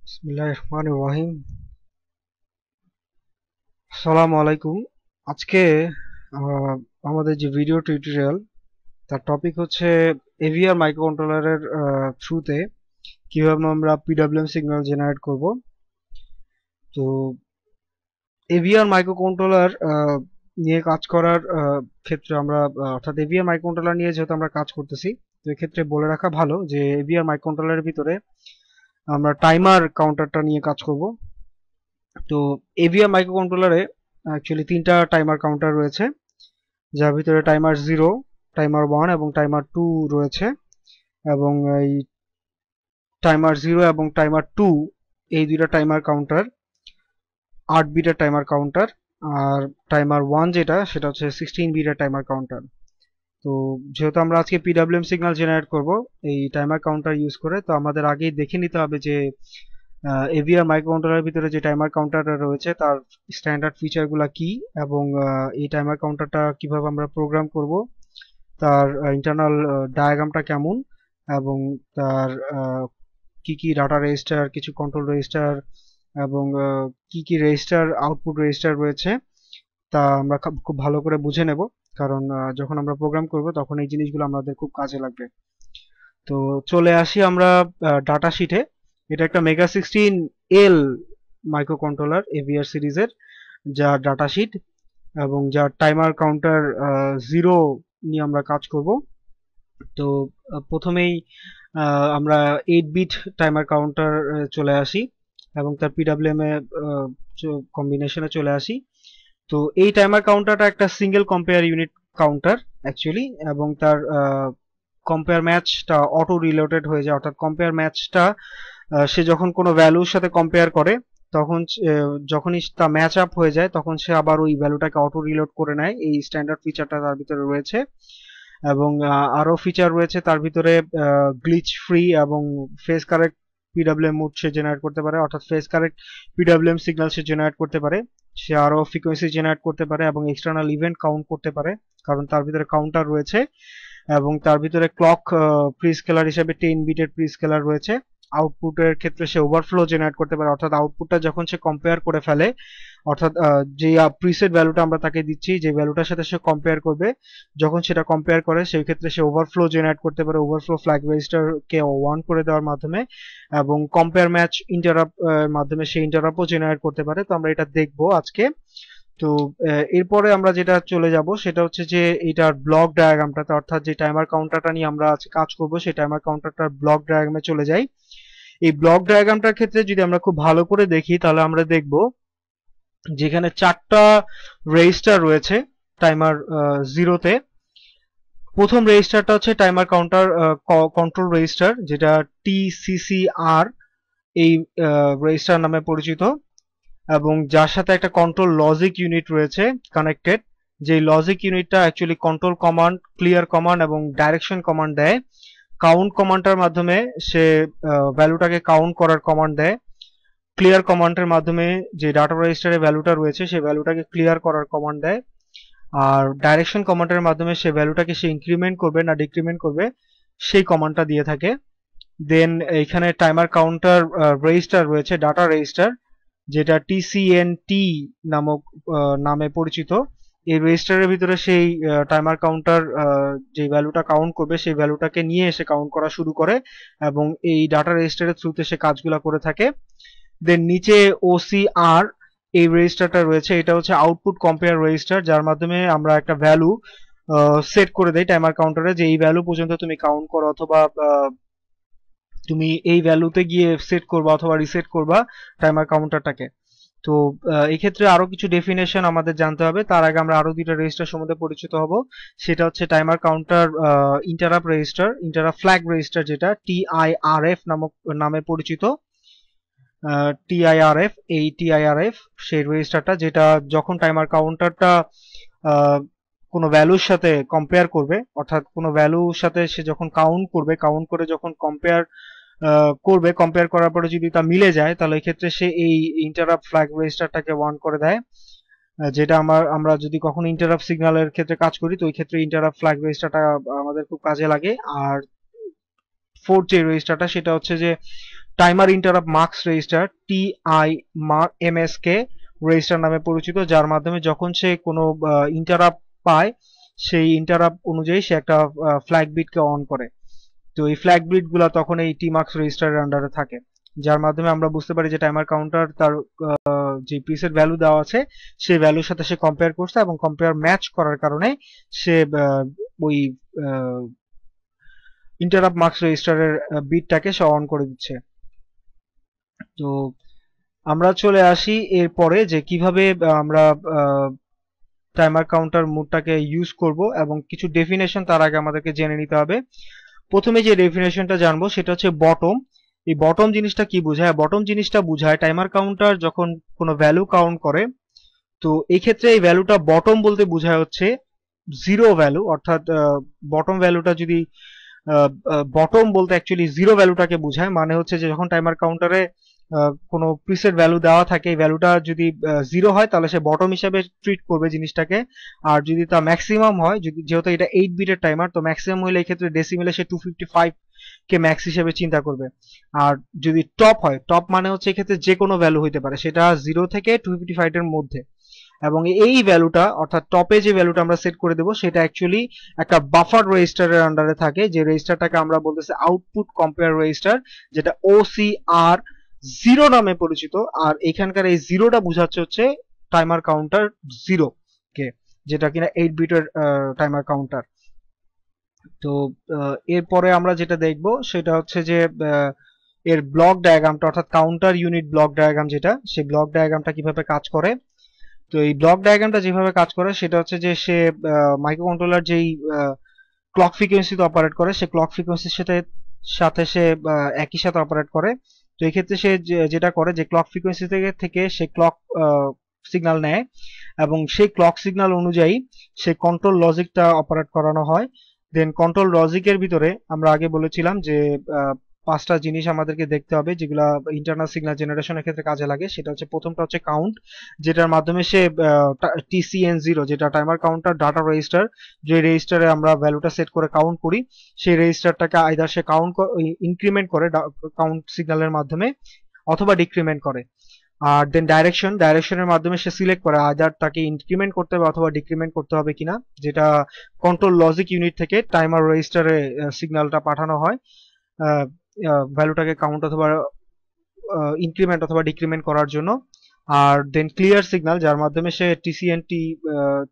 বিসমিল্লাহির রহমানির রহিম। আসসালামু আলাইকুম। আজকে আহ, আমাদের যে ভিডিও টিউটোরিয়াল তার টপিক হচ্ছে এভিআর মাইক্রোকন্ট্রোলারের থ্রুতে কিভাবে আমরা পিডব্লিউএম সিগন্যাল জেনারেট করব। তো এভিআর মাইক্রোকন্ট্রোলার নিয়ে কাজ করার ক্ষেত্রে আমরা অর্থাৎ এভিআর মাইক্রোকন্ট্রোলার নিয়ে যেহেতু আমরা কাজ করতেছি, তো এক্ষেত্রে বলে রাখা ভালো যে এভিআর মাইক্রোকন্ট্রোলারের ভিতরে আমরা টাইমার কাউন্টারটা নিয়ে কাজ করব। তো এভিআর মাইক্রোকন্ট্রোলারে অ্যাকচুয়ালি তিনটা টাইমার কাউন্টার রয়েছে, যার ভিতরে টাইমার 0, টাইমার 1 এবং টাইমার 2 রয়েছে। এবং এই টাইমার 0 এবং টাইমার 2 এই দুইটা টাইমার কাউন্টার 8 বিটের টাইমার কাউন্টার, আর টাইমার 1 যেটা সেটা হচ্ছে 16 বিটের টাইমার কাউন্টার। তো যেহেতু আমরা আজকে পিডব্লিউএম সিগন্যাল জেনারেট করব এই টাইমার কাউন্টার ইউজ করে, তো আমাদের আগেই দেখে নিতে হবে যে এভিআর মাইক্রোকন্ট্রোলারের ভিতরে যে টাইমার কাউন্টারটা রয়েছে তার স্ট্যান্ডার্ড ফিচারগুলো কি, এবং এই টাইমার কাউন্টারটা কিভাবে আমরা প্রোগ্রাম করব, তার ইন্টারনাল ডায়াগ্রামটা কেমন, এবং তার কি কি ডাটা রেজিস্টার, কিছু কন্ট্রোল রেজিস্টার, এবং কি কি রেজিস্টার, আউটপুট রেজিস্টার রয়েছে, তা আমরা খুব ভালো করে বুঝে নেব। কারণ যখন আমরা প্রোগ্রাম করব তখন এই জিনিসগুলো আমাদের খুব কাজে লাগবে। তো চলে আসি আমরা ডাটা শিটে। এটা একটা মেগা 16L মাইক্রোকন্ট্রোলার এভিআর সিরিজের, যা ডাটা শিট এবং যার টাইমার কাউন্টার 0 নিয়ে আমরা কাজ করব। তো প্রথমেই আমরা 8 বিট টাইমার কাউন্টার চলে আসি এবং তার পিডব্লিউএম এ কম্বিনেশনে চলে আসি। তো এই টাইমার কাউন্টারটা একটা single compare unit counter actually, এবং তার কম্পেয়ার ম্যাচটা অটো রিলোটেড হয়ে যায়। অর্থাৎ কম্পেয়ার ম্যাচটা সে যখন কোনো ভ্যালুর সাথে কম্পেয়ার করে তখন যখনই তা ম্যাচ আপ হয়ে যায় তখন সে আবার ওই ভ্যালুটাকে অটো রিলোড করে নেয়। এই স্ট্যান্ডার্ড ফিচারটা তার ভিতরে রয়েছে। এবং আরো ফিচার রয়েছে তার ভিতরে, গ্লিচ ফ্রি এবং ফেস কারেক্ট পিডব্লিউএম মোড সে জেনারেট করতে পারে, অর্থাৎ ফেস কারেক্ট পিডব্লিউএম সিগন্যাল সে জেনারেট করতে পারে। সে আরো ফ্রিকোয়েন্সি জেনারেট করতে পারে এবং এক্সটার্নাল ইভেন্ট কাউন্ট করতে পারে, কারণ তার ভিতরে কাউন্টার রয়েছে। এবং তার ভিতরে ক্লক প্রিস্কেলার হিসেবে 10 বিটের প্রিস্কেলার রয়েছে। আউটপুটের ক্ষেত্রে সে ওভারফ্লো জেনারেট করতে পারে, অর্থাৎ আউটপুটটা যখন সে কম্পেয়ার করে ফেলে, অর্থাৎ যে প্রিসেট ভ্যালুটা আমরা তাকে দিচ্ছি যে ভ্যালুটার সাথে সে কম্পেয়ার করবে, যখন সেটা কম্পেয়ার করে সেই ক্ষেত্রে সে ওভারফ্লো জেনারেট করতে পারে ওভারফ্লো ফ্ল্যাগ রেজিস্টারকে অন করে দেওয়ার মাধ্যমে, এবং কম্পেয়ার ম্যাচ ইন্টারাপ্ট মাধ্যমে সে ইন্টারাপ্টও জেনারেট করতে পারে। তো আমরা এটা দেখবো আজকে। তো এরপরে আমরা যেটা চলে যাব সেটা হচ্ছে যে এটার ব্লক ডায়াগ্রামটাতে, অর্থাৎ যে টাইমার কাউন্টারটা নিয়ে আমরা আজকে কাজ করব সেই টাইমার কাউন্টারটার ব্লক ডায়াগ্রামে চলে যাই। এই ব্লক ডায়াগ্রামটার ক্ষেত্রে যদি আমরা খুব ভালো করে দেখি তাহলে আমরা দেখব যেখানে 4টা রেজিস্টার রয়েছে টাইমার 0-তে। প্রথম রেজিস্টারটা হচ্ছে টাইমার কাউন্টার কন্ট্রোল রেজিস্টার, যেটা TCCR এই রেজিস্টার নামে পরিচিত, এবং যার সাথে একটা কন্ট্রোল লজিক ইউনিট রয়েছে কানেক্টেড। যে লজিক ইউনিটটা actually control command, clear command এবং ডাইরেকশন কমান্ড দেয়। কাউন্ট কমান্ডটার মাধ্যমে সে ভ্যালুটাকে কাউন্ট করার কমান্ড দেয়। ক্লিয়ার কমান্ডের মাধ্যমে যে ডাটা রেজিস্টারে ভ্যালুটা রয়েছে সেই ভ্যালুটাকে ক্লিয়ার করার কমান্ড দেয়। আর ডাইরেকশন কমান্ডের মাধ্যমে সে ভ্যালুটাকে সে ইনক্রিমেন্ট করবে না ডিক্রিমেন্ট করবে সেই কমান্ডটা দিয়ে থাকে। দেন এখানে টাইমার কাউন্টার রেজিস্টার রয়েছে, ডাটা রেজিস্টার, যেটা TCNT নামক নামে পরিচিত। এই রেজিস্টারের ভিতরে সেই টাইমার কাউন্টার যে ভ্যালুটা কাউন্ট করবে সেই ভ্যালুটাকে নিয়ে এসে কাউন্ট করা শুরু করে, এবং এই ডাটা রেজিস্টারের থ্রুতে সে কাজগুলো করে থাকে। দেন নিচে OCR এই রেজিস্টারটা রয়েছে, এটা হচ্ছে আউটপুট কম্পেয়ার রেজিস্টার, যার মাধ্যমে আমরা একটা ভ্যালু সেট করে দেই টাইমার কাউন্টারে যে এই ভ্যালু পর্যন্ত তুমি কাউন্ট করো, অথবা তুমি এই ভ্যালুতে গিয়ে সেট করবা অথবা রিসেট করবা টাইমার কাউন্টারটাকে। তো এই ক্ষেত্রে আরো কিছু ডেফিনেশন আমাদের জানতে হবে। তার আগে আমরা আরো দুইটা রেজিস্টার সম্বন্ধে পরিচিত হব। সেটা হচ্ছে timer counter interrupt register, interrupt flag register, যেটা TIRF নামে পরিচিত। TIRF, এই TIRF সেই রেজিস্টারটা যেটা যখন টাইমার কাউন্টারটা কোনো ভ্যালুর সাথে কম্পেয়ার করবে, অর্থাৎ কোনো ভ্যালুর সাথে সে যখন কাউন্ট করবে, কাউন্ট করে যখন কম্পেয়ার করবে, কম্পেয়ার করার পরে যদি তা মিলে যায় তাহলে এই ক্ষেত্রে সে এই ইন্টারাপ্ট ফ্ল্যাগ রেজিস্টারটাকে অন করে দেয়। যেটা আমরা যদি কখনো ইন্টারাপ্ট সিগন্যালের ক্ষেত্রে কাজ করি তো ওই ক্ষেত্রে ইন্টারাপ্ট ফ্ল্যাগ রেজিস্টারটা আমাদের খুব কাজে লাগে। আর ফোর্থ যে রেজিস্টারটা সেটা হচ্ছে যে timer interrupt mask register TIMSK register নামে পরিচিত, যার মাধ্যমে যখন সে কোনো ইন্টারাপ্ট পায় সেই ইন্টারাপ্ট অনুযায়ী সে একটা ফ্ল্যাগ বিটকে অন করে। তো এই ফ্ল্যাগ বিট গুলা তখন এই টিমার্কস রেজিস্টারের আন্ডারে থাকে, যার মাধ্যমে আমরা বুঝতে পারি যে টাইমার কাউন্টার তার যে প্রিসেট ভ্যালু দেওয়া আছে সেই ভ্যালুর সাথে সে কম্পেয়ার করছে এবং কম্পেয়ার ম্যাচ করার কারণে সে ওই ইন্টারাপ্ট মাস্ক রেজিস্টারের বিটটাকে সে অন করে দিচ্ছে। তো আমরা চলে আসি এরপরে যে কিভাবে আমরা টাইমার কাউন্টার মোডটাকে ইউজ করব এবং কিছু ডেফিনেশন তার আগে আমাদেরকে জেনে নিতে হবে। প্রথমে যে ডেফিনেশনটা জানবো সেটা হচ্ছে বটম। এই বটম জিনিসটা কি বোঝায়? বটম জিনিসটা বোঝায় টাইমার কাউন্টার যখন কোনো ভ্যালু কাউন্ট করে, তো এই ক্ষেত্রে এই ভ্যালুটা বটম বলতে বোঝায় হচ্ছে জিরো ভ্যালু, অর্থাৎ বটম ভ্যালুটা যদি বটম বলতে অ্যাকচুয়ালি জিরো ভ্যালুটাকে বোঝায়। মানে হচ্ছে যে যখন টাইমার কাউন্টারে কোনো প্রিসেট ভ্যালু দেওয়া থাকে, এই ভ্যালুটা যদি জিরো হয় তাহলে সে বটম হিসাবে ট্রিট করবে জিনিসটাকে। আর যদি তা ম্যাক্সিমাম হয়, যদি যেহেতু এটা 8 বিটের টাইমার, তো ম্যাক্সিমাম হলে এই ক্ষেত্রে ডেসিমেলে সে 255 কে ম্যাক্স হিসেবে চিন্তা করবে। আর যদি টপ হয়, টপ মানে হচ্ছে এক্ষেত্রে যে কোনো ভ্যালু হইতে পারে, সেটা 0 থেকে 255 এর মধ্যে। এবং এই ভ্যালুটা অর্থাৎ টপে যে ভ্যালুটা আমরা সেট করে দেব সেটা অ্যাকচুয়ালি একটা বাফার রেজিস্টারের আন্ডারে থাকে, যে রেজিস্টারটাকে আমরা বলতেছি আউটপুট কম্পেয়ার রেজিস্টার, যেটা OCR 0 নামে পরিচিত। আর এখানকার এই জিরোটা বোঝাচ্ছে হচ্ছে টাইমার কাউন্টার 0 কে, যেটা কিনা 8 বিটের টাইমার কাউন্টার। তো এরপরে আমরা যেটা দেখব সেটা হচ্ছে যে এর ব্লক ডায়াগ্রামটা, অর্থাৎ কাউন্টার ইউনিট ব্লক ডায়াগ্রাম যেটা, সেই ব্লক ডায়াগ্রামটা কিভাবে কাজ করে। তো এই ব্লক ডায়াগ্রামটা যেভাবে কাজ করে সেটা হচ্ছে যে সে মাইক্রোকন্ট্রোলার যেই ক্লক ফ্রিকোয়েন্সিতে অপারেট করে, সে ক্লক ফ্রিকোয়েন্সির সাথে সাথে সে একই সাথে অপারেট করে। তো এই ক্ষেত্রে সে যেটা করে যে ক্লক ফ্রিকোয়েন্সি থেকে সে ক্লক সিগন্যাল নেয় এবং সেই ক্লক সিগন্যাল অনুযায়ী সে কন্ট্রোল লজিকটা অপারেট করানো হয়। দেন কন্ট্রোল লজিকের ভিতরে আমরা আগে বলেছিলাম যে পাঁচটা জিনিস আমাদেরকে দেখতে হবে যেগুলা ইন্টারনাল সিগন্যাল জেনারেশনের ক্ষেত্রে কাজে লাগে। সেটা হচ্ছে প্রথমটা হচ্ছে কাউন্ট, যেটার মাধ্যমে সে TCN0 যেটা টাইমার কাউন্টার ডাটা রেজিস্টার, যে রেজিস্টারে আমরা ভ্যালুটা সেট করে কাউন্ট করি, সেই রেজিস্টারটাকে আইদার সে কাউন্ট ইনক্রিমেন্ট করে কাউন্ট সিগন্যালের মাধ্যমে অথবা ডিক্রিমেন্ট করে। আর দেন ডাইরেকশনের মাধ্যমে সে সিলেক্ট করে আইদার তাকে ইনক্রিমেন্ট করতে হবে অথবা ডিক্রিমেন্ট করতে হবে কিনা, যেটা কন্ট্রোল লজিক ইউনিট থেকে টাইমার রেজিস্টারে সিগন্যালটা পাঠানো হয় ভ্যালুটাকে কাউন্ট অথবা ইনক্রিমেন্ট অথবা ডিক্রিমেন্ট করার জন্য। আর দেন ক্লিয়ার সিগন্যাল, যার মাধ্যমে সে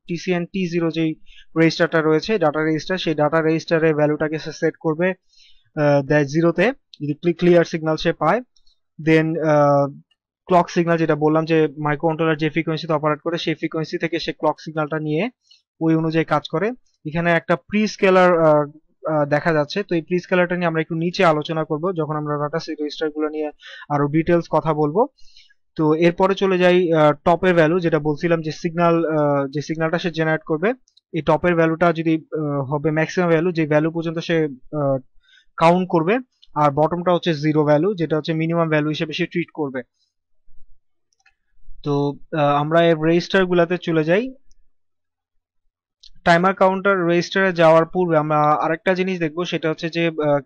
TCNT0 যেই রেজিস্টারটা রয়েছে ডাটা রেজিস্টার, সেই ডাটা রেজিস্টারে ভ্যালুটাকে সে সেট করবে দেয় 0-তে, যদি ক্লিয়ার সিগন্যাল সে পায়। দেন ক্লক সিগন্যাল, যেটা বললাম যে মাইক্রোকন্ট্রোলার যে ফ্রিকোয়েন্সিতে অপারেট করে সেই ফ্রিকোয়েন্সি থেকে সে ক্লক সিগন্যালটা নিয়ে ওই অনুযায়ী কাজ করে। এখানে একটা প্রি স্কেলার দেখা যাচ্ছে, তো এই প্রি স্কেলারটা নিয়ে আমরা একটু নিচে আলোচনা করব যখন আমরা ডাটা রেজিস্টার গুলো নিয়ে আরো ডিটেলস কথা বলবো। তো এরপরে চলে যাই টপের ভ্যালু, যেটা বলছিলাম যে যে সিগন্যালটা সে জেনারেট করবে, এই টপের ভ্যালুটা যদি হবে ম্যাক্সিমাম ভ্যালু, যে ভ্যালু পর্যন্ত সে কাউন্ট করবে। আর বটমটা হচ্ছে জিরো ভ্যালু, যেটা হচ্ছে মিনিমাম ভ্যালু হিসেবে সে ট্রিট করবে। তো আমরা এই রেজিস্টার গুলাতে চলে যাই। টাইমার কাউন্টার রেজিস্টারে যাওয়ার পূর্বে আমরা আরেকটা জিনিস দেখবো, সেটা হচ্ছে যে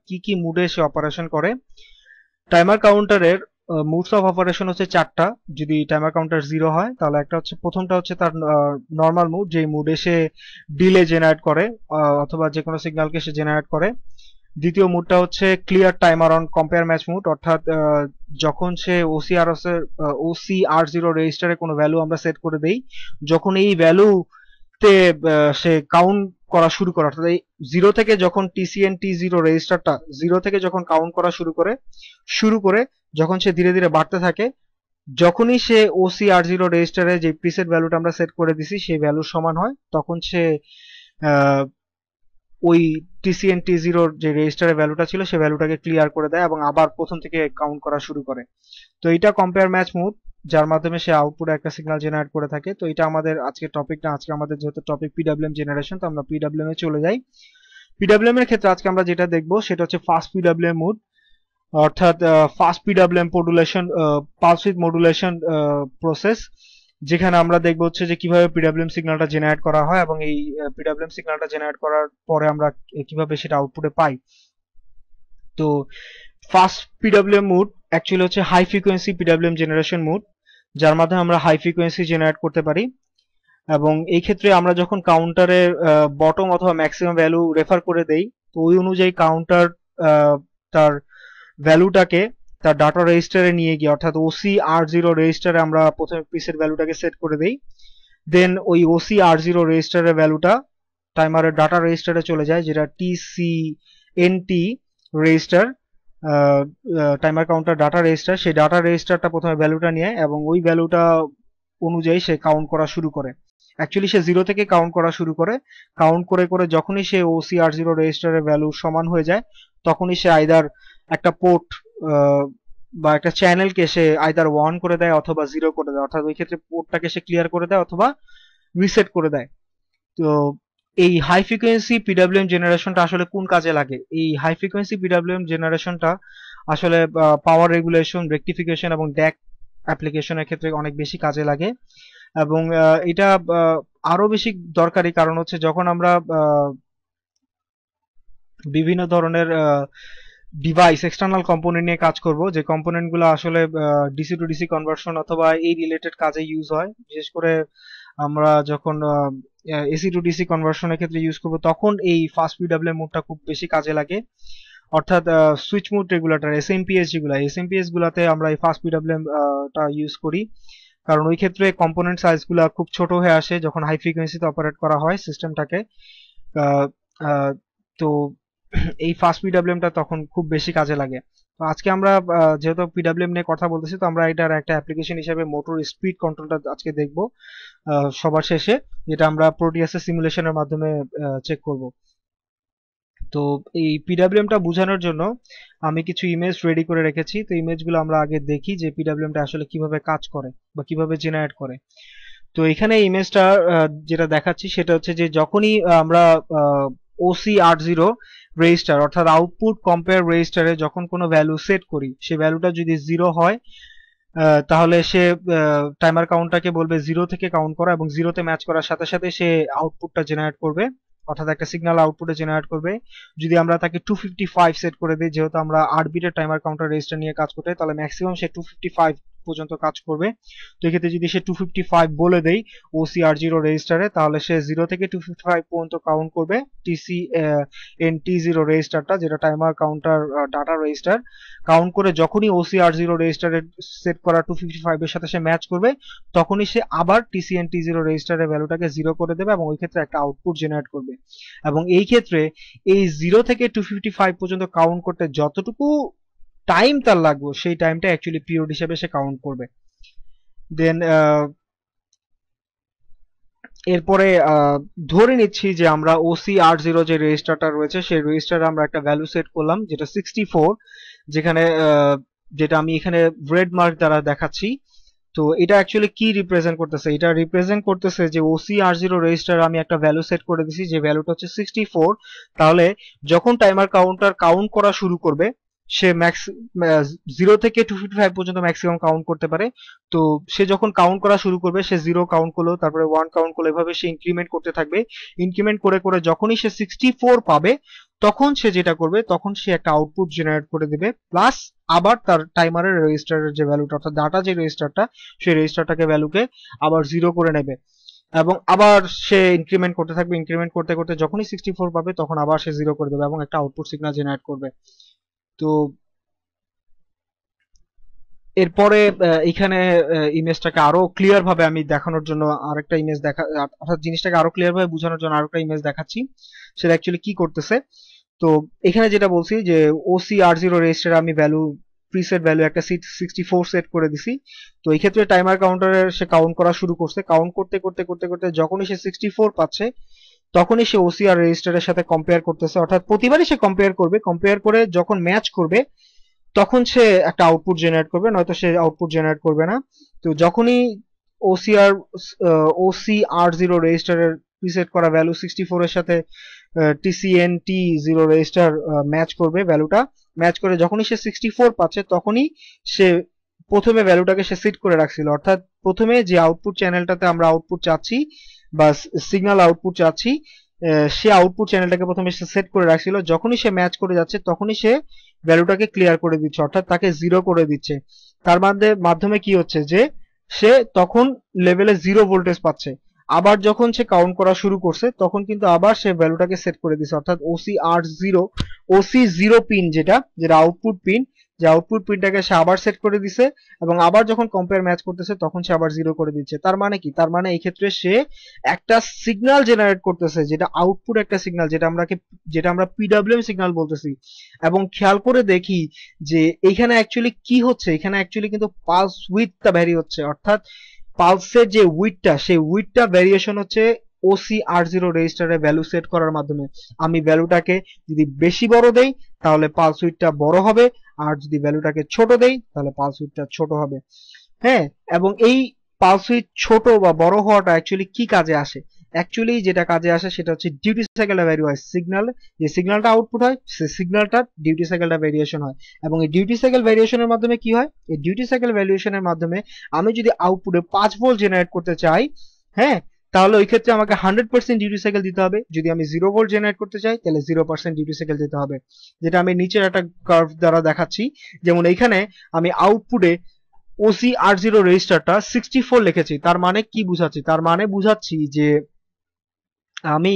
কি কি মুডে সে অপারেশন করে। টাইমার কাউন্টারের মুডস অফ অপারেশন হচ্ছে 4টা। যদি টাইমার কাউন্টার 0 হয় তাহলে একটা হচ্ছে, প্রথমটা হচ্ছে তার নর্মাল মুড, যেই মুডে সে ডিলে জেনারেট করে অথবা যে কোনো সিগন্যালকে সে জেনারেট করে। দ্বিতীয় মুডটা হচ্ছে clear timer on compare match mode, অর্থাৎ যখন সে OCR0 রেজিস্টারে কোনো ভ্যালু আমরা সেট করে দেই, যখন এই ভ্যালুতে সে কাউন্ট করা শুরু করে, অর্থাৎ এই 0 থেকে যখন TCNT0 রেজিস্টারটা 0 থেকে যখন কাউন্ট করা শুরু করে যখন সে ধীরে ধীরে বাড়তে থাকে, যখনই সে OCR0 রেজিস্টারে যে প্রিসেট ভ্যালুটা আমরা সেট করে দিছি সেই ভ্যালুর সমান হয়, তখন সে ওই TCNT0 যে রেজিস্টারের ভ্যালুটা ছিল সেই ভ্যালুটাকে ক্লিয়ার করে দেয় এবং আবার প্রথম থেকে কাউন্ট করা শুরু করে। তো এটা কম্পেয়ার ম্যাচ মুড, যার মাধ্যমে সে আউটপুটে একটা সিগন্যাল জেনারেট করে থাকে। তো এটা আমাদের আজকের টপিক না, আজকে আমাদের যেহেতু টপিক PWM জেনারেশন, তো আমরা PWM এ চলে যাই। PWM এর ক্ষেত্রে আজকে আমরা যেটা দেখবো সেটা হচ্ছে ফাস্ট PWM মুড, অর্থাৎ fast PWM modulation, pulse weed modulation process, যেখানে আমরা দেখবো হচ্ছে যে কিভাবে PWM সিগন্যালটা জেনারেট করা হয় এবং এই PWM সিগন্যালটা জেনারেট করার পরে আমরা কিভাবে সেটা আউটপুটে পাই। তো ফার্স্ট পিডব্লিউএম মোড অ্যাকচুয়ালি হচ্ছে high frequency PWM generation mode, যার মাধ্যমে আমরা হাই ফ্রিকোয়েন্সি জেনারেট করতে পারি। এবং এই ক্ষেত্রে আমরা যখন কাউন্টারের বটম অথবা ম্যাক্সিমাম ভ্যালু রেফার করে দেই, তো ওই অনুযায়ী কাউন্টার তার ভ্যালুটাকে তার ডাটা রেজিস্টারে নিয়ে গিয়ে, অর্থাৎ OC/R0 রেজিস্টারে আমরা প্রথমে প্রিসেট ভ্যালুটাকে সেট করে দেই। দেন ওই OC/R0 রেজিস্টারের ভ্যালুটা টাইমারের ডাটা রেজিস্টারে চলে যায়, যেটা TCNT register, timer counter data register. সেই ডাটা রেজিস্টারটা প্রথমে ভ্যালুটা নিয়ে এবং ওই ভ্যালুটা অনুযায়ী সে কাউন্ট করা শুরু করে। অ্যাকচুয়ালি সে 0 থেকে কাউন্ট করা শুরু করে, কাউন্ট করে করে যখনই সে OC/R0 রেজিস্টারের ভ্যালু সমান হয়ে যায়, তখনই সে আইদার একটা পোর্ট বা একটা চ্যানেলকে সে আইদার 1 করে দেয় অথবা 0 করে দেয়, অর্থাৎ ওই ক্ষেত্রে পোর্টটাকে সে ক্লিয়ার করে দেয় অথবা রিসেট করে দেয়। তো এই হাই ফ্রিকোয়েন্সি পিডব্লিউএম জেনারেশনটা আসলে কোন কাজে লাগে? এই হাই ফ্রিকোয়েন্সি পিডব্লিউএম জেনারেশনটা আসলে পাওয়ার রেগুলেশন, রেকটিফিকেশন এবং ড্যাক অ্যাপ্লিকেশনের ক্ষেত্রে অনেক বেশি কাজে লাগে। এবং এটা আরো বেশি দরকারি কারণ হচ্ছে যখন আমরা বিভিন্ন ধরনের ডিভাইস, এক্সটার্নাল কম্পোনেন্ট নিয়ে কাজ করব, যে কম্পোনেন্টগুলো আসলে ডিসি টু ডিসি কনভার্সন অথবা এই রিলেটেড কাজে ইউজ হয়, বিশেষ করে আমরা যখন এসি টু ডিসি কনভার্সনের ক্ষেত্রে ইউজ করব, তখন এই ফাস্ট পিডব্লিউএম মোডটা খুব বেশি কাজে লাগে। অর্থাৎ সুইচ মোড রেগুলেটর এসএমপিএস, যেগুলো এসএমপিএস গুলাতে আমরা এই ফাস্ট পিডব্লিউএম টা ইউজ করি, কারণ ওই ক্ষেত্রে কম্পোনেন্ট সাইজগুলো খুব ছোট হয়ে আসে যখন হাই ফ্রিকোয়েন্সিতে অপারেট করা হয় সিস্টেমটাকে। তো এই ফাস্ট পিডব্লিউএম টা তখন খুব বেশি কাজে লাগে। তো আজকে আমরা যেহেতু পিডব্লিউএম নিয়ে কথা বলতেছি, তো আমরা এটার একটা অ্যাপ্লিকেশন হিসেবে মোটর স্পিড কন্ট্রোলটা আজকে দেখব সবার শেষে, যেটা আমরা প্রোটিয়াসের সিমুলেশনের মাধ্যমে চেক করব। তো এই পিডব্লিউএমটা বোঝানোর জন্য আমি কিছু ইমেজ রেডি করে রেখেছি। তো ইমেজগুলো আমরা আগে দেখি যে পিডব্লিউএমটা আসলে কিভাবে কাজ করে বা কিভাবে জেনারেট করে। তো এখানে ইমেজটা যেটা দেখাচ্ছি সেটা হচ্ছে যে যখনই আমরা OC/R0 রেজিস্টার অর্থাৎ আউটপুট কম্পেয়ার রেজিস্টারে যখন কোনো ভ্যালু সেট করি, সেই ভ্যালুটা যদি 0 হয়, তাহলে সে টাইমার কাউন্টটাকে বলবে 0 থেকে কাউন্ট করা এবং 0 তে ম্যাচ করার সাথে সাথে সে আউটপুটটা জেনারেট করবে, অর্থাৎ একটা সিগন্যাল আউটপুটে জেনারেট করবে। যদি আমরা তাকে 255 সেট করে দিই, যেহেতু আমরা 8 বিটের টাইমার কাউন্টার রেজিস্টার নিয়ে কাজ করতে, তাহলে ম্যাক্সিমাম সে 255 পর্যন্ত কাজ করবে। তো এক্ষেত্রে যদি সে 255 বলে দেই OC/R0 রেজিস্টারে, তাহলে সে 0 থেকে 255 পর্যন্ত কাউন্ট করবে TCNT0 রেজিস্টারটা, যেটা timer counter data register. Count করে যখনই OC/R0 রেজিস্টারে সেট করা 255 এর সাথে সে ম্যাচ করবে, তখনই সে আবার TCNT0 রেজিস্টারের ভ্যালুটাকে 0 করে দেবে এবং ওই ক্ষেত্রে একটা আউটপুট জেনারেট করবে। এবং এই ক্ষেত্রে এই 0 থেকে 255 পর্যন্ত কাউন্ট করতে যতটুকু টাইম তার লাগবে, সেই টাইমটা অ্যাকচুয়ালি পিরিয়ড হিসেবে সে কাউন্ট করবে। দেন এরপরে ধরে নিচ্ছি যে আমরা OC/R0 যে রেজিস্টারটা রয়েছে, সেই রেজিস্টারে আমরা একটা ভ্যালু সেট করলাম যেটা 64, যেখানে যেটা আমি এখানে রেড মার্ক দ্বারা দেখাচ্ছি। তো এটা অ্যাকচুয়ালি কি রিপ্রেজেন্ট করতেছে? এটা রিপ্রেজেন্ট করতেছে যে OC/R0 রেজিস্টারে আমি একটা ভ্যালু সেট করে দিছি, যে ভ্যালুটা হচ্ছে 64। তাহলে যখন টাইমার কাউন্টার কাউন্ট করা শুরু করবে, সে ম্যাক্স 0 থেকে 255 পর্যন্ত ম্যাক্সিমাম কাউন্ট করতে পারে। তো সে যখন কাউন্ট করা শুরু করবে, সে 0 কাউন্ট করলো, তারপরে 1 কাউন্ট করলো, এভাবে সে ইনক্রিমেন্ট করতে থাকবে। ইনক্রিমেন্ট করে করে যখনই সে 64 পাবে, তখন সে যেটা করবে, তখন সে একটা আউটপুট জেনারেট করে দেবে, প্লাস আবার তার টাইমারের রেজিস্টারের যে ভ্যালুটা, অর্থাৎ ডাটা যে রেজিস্টারটা, সেই রেজিস্টারটাকে ভ্যালুকে আবার 0 করে নেবে এবং আবার সে ইনক্রিমেন্ট করতে থাকবে। ইনক্রিমেন্ট করতে করতে যখনই 64 পাবে, তখন আবার সে 0 করে দেবে এবং একটা আউটপুট সিগন্যাল জেনারেট করবে। তো এরপরে এখানে ইমেজটাকে আরো ক্লিয়ার ভাবে আমি দেখানোর জন্য আরেকটা ইমেজ অর্থাৎ জিনিসটাকে আরো ক্লিয়ার ভাবে বোঝানোর জন্য আরেকটা ইমেজ দেখাচ্ছি, সেটা অ্যাকচুয়ালি কি করতেছে। তো এখানে যেটা বলছি যে OC/R0 রেজিস্টারে আমি ভ্যালু, প্রিসেট ভ্যালু একটা 64 সেট করে দিছি। তো এই ক্ষেত্রে টাইমার কাউন্টারে সে কাউন্ট করা শুরু করছে। কাউন্ট করতে করতে করতে করতে যখনই সে 64 পাচ্ছে, তখনই সে OC/R রেজিস্টারের সাথে কম্পেয়ার করতেছে, অর্থাৎ প্রতিবারই সে কম্পেয়ার করবে। কম্পেয়ার করে যখন ম্যাচ করবে, তখন সে একটা আউটপুট জেনারেট করবে, নয়তো সে আউটপুট জেনারেট করবে না। তো যখনই OC/R0 রেজিস্টারের প্রিসেট করা ভ্যালু 64 এর সাথে TCNT0 রেজিস্টার ম্যাচ করবে, ভ্যালুটা ম্যাচ করে যখনই সে 64 পাচ্ছে, তখনই সে প্রথমে ভ্যালুটাকে সে সেট করে রাখছিল, অর্থাৎ প্রথমে যে আউটপুট চ্যানেলটাতে আমরা আউটপুট চাচ্ছি বা সিগন্যাল আউটপুট চাচ্ছি, সে আউটপুট চ্যানেলটাকে প্রথমে সেট করে রাখছিল, যখনই সে ম্যাচ করে যাচ্ছে তখনই সে ভ্যালুটাকে ক্লিয়ার করে দিচ্ছে, অর্থাৎ তাকে জিরো করে দিচ্ছে। তার মাধ্যমে কি হচ্ছে যে সে তখন লেভেলে 0 ভোল্টেজ পাচ্ছে। আবার যখন সে কাউন্ট করা শুরু করছে তখন কিন্তু আবার সে ভ্যালুটাকে সেট করে দিচ্ছে, অর্থাৎ ওসি জিরো পিন যেটা যেটা আউটপুট পিন, যে আউটপুট পিনটাকে সে আবার সেট করে দিছে এবং আবার যখন কম্পেয়ার ম্যাচ করতেছে তখন সে আবার জিরো করে দিচ্ছে। তার মানে কি? তার মানে এই ক্ষেত্রে সে একটা সিগন্যাল জেনারেট করতেছে, যেটা আউটপুট একটা সিগন্যাল, যেটা আমরা পিডব্লিউএম সিগন্যাল বলতেছি। এবং খেয়াল করে দেখি যে এখানে অ্যাকচুয়ালি কি হচ্ছে, এখানে অ্যাকচুয়ালি কিন্তু পালস উইডথটা ভ্যারি হচ্ছে, অর্থাৎ পালসের যে উইডথটা, সেই উইডথটা ভ্যারিয়েশন হচ্ছে OCR0 রেজিস্টারে ভ্যালু সেট করার মাধ্যমে। আমি ভ্যালুটাকে যদি বেশি বড় দেই তাহলে পালস উইডথটা বড় হবে, আর যদি ভ্যালুটাকে ছোট দেই তাহলে পালস উইডথটা ছোট হবে। হ্যাঁ, এবং এই পালস উইডথ ছোট বা বড় হওয়াটা অ্যাকচুয়ালি কি কাজে আসে? অ্যাকচুয়ালি যেটা কাজে আসে সেটা হচ্ছে ডিউটি সাইকেলটা ভ্যারি হয়, যে সিগন্যালটা আউটপুট হয় সেই সিগন্যালটার ডিউটি সাইকেলটা ভ্যারিয়েশন হয়। এবং এই ডিউটি সাইকেল ভ্যারিয়েশনের মাধ্যমে কি হয়? এই ডিউটি সাইকেল ভ্যারিয়েশনের মাধ্যমে আমি যদি আউটপুটে 5 ভোল্ট জেনারেট করতে চাই, হ্যাঁ, তাহলে ওই ক্ষেত্রে আমাকে 100% ডিউটি সাইকেল দিতে হবে। যদি আমি 0 ভোল্ট জেনারেট করতে চাই তাহলে 0% ডিউটি সাইকেল দিতে হবে, যেটা আমি নিচের একটা কার্ভ দ্বারা দেখাচ্ছি। যেমন এইখানে আমি আউটপুটে OCR0 রেজিস্টারটা 64 লিখেছি। তার মানে কি বুঝাচ্ছি? তার মানে বুঝাচ্ছি যে আমি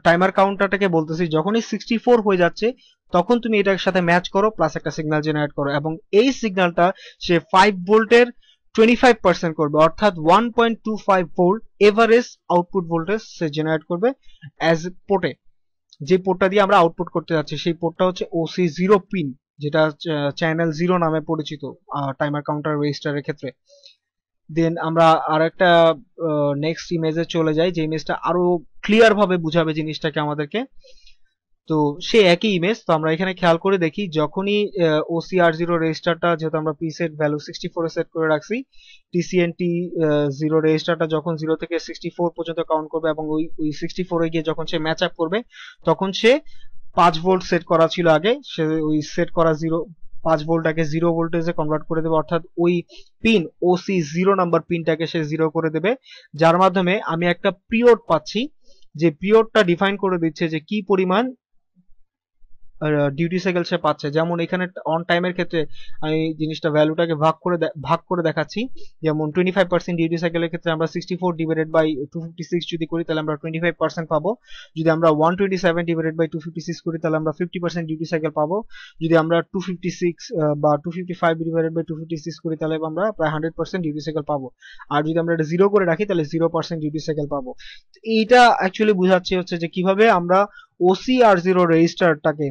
টাইমার কাউন্টারটাকে বলতেছি যখনই 64 হয়ে যাচ্ছে তখন তুমি এটার সাথে ম্যাচ করো প্লাস একটা সিগন্যাল জেনারেট করো, এবং এই সিগন্যালটা সে 5 ভোল্টের 25% করবে, অর্থাৎ 1.25 ভোল্ট এভারেজ আউটপুট ভোল্টেজ সে জেনারেট করবে অ্যাজ পোর্টে। যে পোর্টটা দিয়ে আমরা আউটপুট করতে যাচ্ছি সেই পোর্টটা হচ্ছে OC0 পিন, যেটা চ্যানেল 0 নামে পরিচিত টাইমার কাউন্টার রেজিস্টারের ক্ষেত্রে। দেন আমরা আর একটা নেক্সট ইমেজে চলে যাই, যে ইমেজটা আরো ক্লিয়ার ভাবে বুঝাবে জিনিসটাকে আমাদেরকে। তো সে একই ইমেজ, তো আমরা এখানে খেয়াল করে দেখি যখনই OCR0 রেজিস্টারটা, যেহেতু আমরা প্রিসেট ভ্যালু 64 এ সেট করে রাখছি, TCNT 0 রেজিস্টারটা যখন 0 থেকে 64 পর্যন্ত কাউন্ট করবে এবং ওই 64 এ গিয়ে যখন সে ম্যাচ আপ করবে তখন সে 5 ভোল্ট সেট করা ছিল আগে, সে ওই সেট করা 5 ভোল্টটাকে 0 ভোল্টেজে কনভার্ট করে দেবে, অর্থাৎ ওই পিন OC0 নাম্বার পিনটাকে সে 0 করে দেবে, যার মাধ্যমে আমি একটা পিরিয়ড পাচ্ছি, যে পিরিয়ডটা ডিফাইন করে দিচ্ছে যে কি পরিমাণ ডিউটি সাইকেল সে পাচ্ছে। যেমন এখানে অন টাইমের ক্ষেত্রে আমি জিনিসটা ভ্যালুটাকে ভাগ করে দেখাচ্ছি। যেমন 25% ডিউটি সাইকেলের ক্ষেত্রে আমরা 64 ডিভাইডেড বাই 256 যদি করি তাহলে আমরা 25% পাবো। যদি আমরা 127 ডিভাইডেড বাই 256 করি তাহলে আমরা 50% ডিউটি সাইকেল পাবো। যদি আমরা 256 বা 255 ডিভাইডেড বাই 256 করি তাহলে আমরা প্রায় 100% ডিউটি সাইকেল পাবো। আর যদি আমরা এটা 0 করে রাখি তাহলে 0% ডিউটি সাইকেল পাবো। এইটা অ্যাকচুয়ালি বোঝাচ্ছে হচ্ছে যে কিভাবে আমরা OCR0 রেজিস্টারটাকে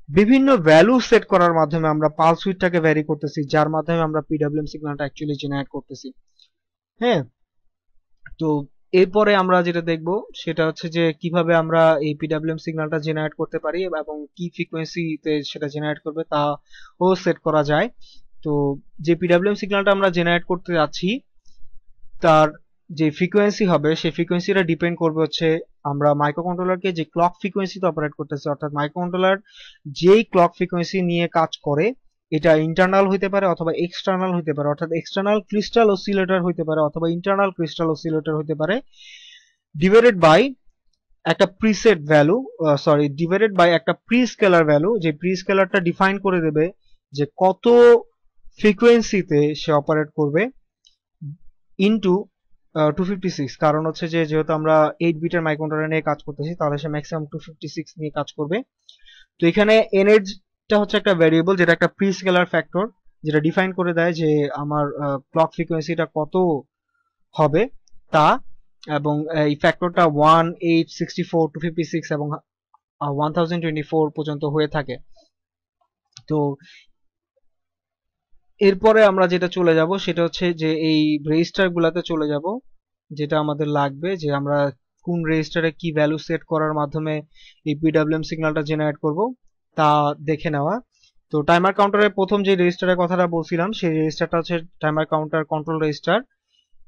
বিভিন্ন ভ্যালু সেট করার মাধ্যমে আমরা পালস উইডথটাকে ভ্যারি করতেছি, যার মাধ্যমে আমরা পিডব্লিউএম সিগন্যালটা অ্যাকচুয়ালি জেনারেট করতেছি। হ্যাঁ, তো এরপরে আমরা যেটা দেখব সেটা হচ্ছে যে কিভাবে আমরা এই পিডব্লিউএম সিগন্যালটা জেনারেট করতে পারি এবং কি ফ্রিকোয়েন্সিতে সেটা জেনারেট করবে তাও সেট করা যায়। তো যে পিডব্লিউএম সিগন্যালটা আমরা জেনারেট করতে যাচ্ছি তার যে ফ্রিকোয়েন্সি হবে সেই ফ্রিকোয়েন্সিটা ডিপেন্ড করবে হচ্ছে আমরা মাইক্রোকন্ট্রোলারকে যে ক্লক ফ্রিকোয়েন্সিতে অপারেট করতেছি, অর্থাৎ মাইক্রোকন্ট্রোলার যেই ক্লক ফ্রিকোয়েন্সি নিয়ে কাজ করে এটা ইন্টারনাল হইতে পারে অথবা এক্সটার্নাল হইতে পারে, অর্থাৎ এক্সটার্নাল ক্রিস্টাল অসিলেটর হইতে পারে অথবা ইন্টারনাল ক্রিস্টাল অসিলেটর হইতে পারে, ডিভাইডেড বাই একটা প্রিসেট ভ্যালু, ডিভাইডেড বাই একটা প্রি স্কেলার ভ্যালু, যে প্রি স্কেলারটা ডিফাইন করে দেবে যে কত ফ্রিকোয়েন্সিতে সে অপারেট করবে ইনটু 256। কারণ হচ্ছে যে যেহেতু আমরা 8 বিটের মাইক্রোকন্ট্রোলার নিয়ে কাজ করতেছি তাহলে সে ম্যাক্সিমাম 256 নিয়ে কাজ করবে। তো এখানে এনএডটা হচ্ছে একটা ভ্যারিয়েবল, যেটা একটা প্রি স্কেলার ফ্যাক্টর, যেটা ডিফাইন করে দেয় যে আমার ক্লক ফ্রিকোয়েন্সিটা কত হবে তা, এবং এই ফ্যাক্টরটা 1, 8, 64, 256 এবং 1024 পর্যন্ত হয়ে থাকে। তো এরপরে আমরা যেটা চলে যাব সেটা হচ্ছে যে এই রেজিস্টার গুলাতে চলে যাব, যেটা আমাদের লাগবে যে আমরা কোন রেজিস্টারে কি ভ্যালু সেট করার মাধ্যমে এই পিডব্লিউএম সিগন্যালটা জেনারেট করব তা দেখে নেওয়া। তো টাইমার কাউন্টারের প্রথম যে রেজিস্টারের কথাটা বলছিলাম সেই রেজিস্টারটা হচ্ছে timer counter control register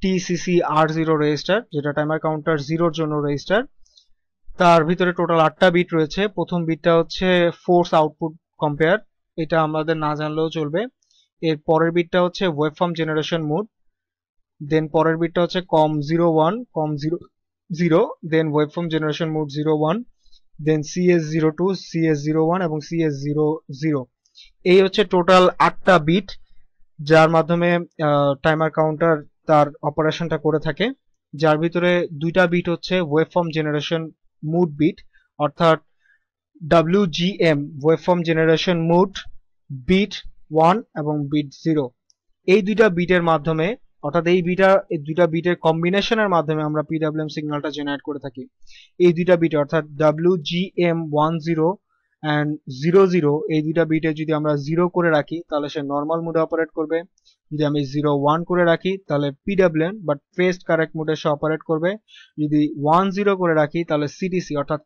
TCCR0 register, যেটা টাইমার কাউন্টার 0-র জন্য রেজিস্টার। তার ভিতরে টোটাল 8টা বিট রয়েছে। প্রথম বিটটা হচ্ছে ফোর্স আউটপুট কম্পেয়ার, এটা আমাদের না জানলেও চলবে। এর পরের বিটটা হচ্ছে ওয়েবফর্ম জেনারেশন মোড, দেন পরের বিটটা হচ্ছে COM01, COM0 0, দেন ওয়েবফর্ম জেনারেশন মোড 01, দেন CS02, CS01 এবং CS00। এই হচ্ছে টোটাল 8টা বিট যার মাধ্যমে টাইমার কাউন্টার তার অপারেশনটা করে থাকে, যার ভিতরে 2টা বিট হচ্ছে ওয়েবফর্ম জেনারেশন মোড বিট, অর্থাৎ WGM waveform generation mode bit 1 এবং বিট 0। এই দুইটা বিটের মাধ্যমে, অর্থাৎ এই দুইটা বিটের কম্বিনেশনের মাধ্যমে আমরা পিডব্লিউএম সিগন্যালটা জেনারেট করে থাকি। এই দুইটা বিট অর্থাৎ WGM10 অ্যান্ড 00, এই দুইটা বিটে যদি আমরা 0 করে রাখি তাহলে সে নর্মাল মোডে অপারেট করবে। যদি আমি 01 করে রাখি তাহলে পিডব্লিউএম বাট ফেজড কারেক্ট মোডে সে অপারেট করবে। যদি 10 করে রাখি তাহলে CTC অর্থাৎ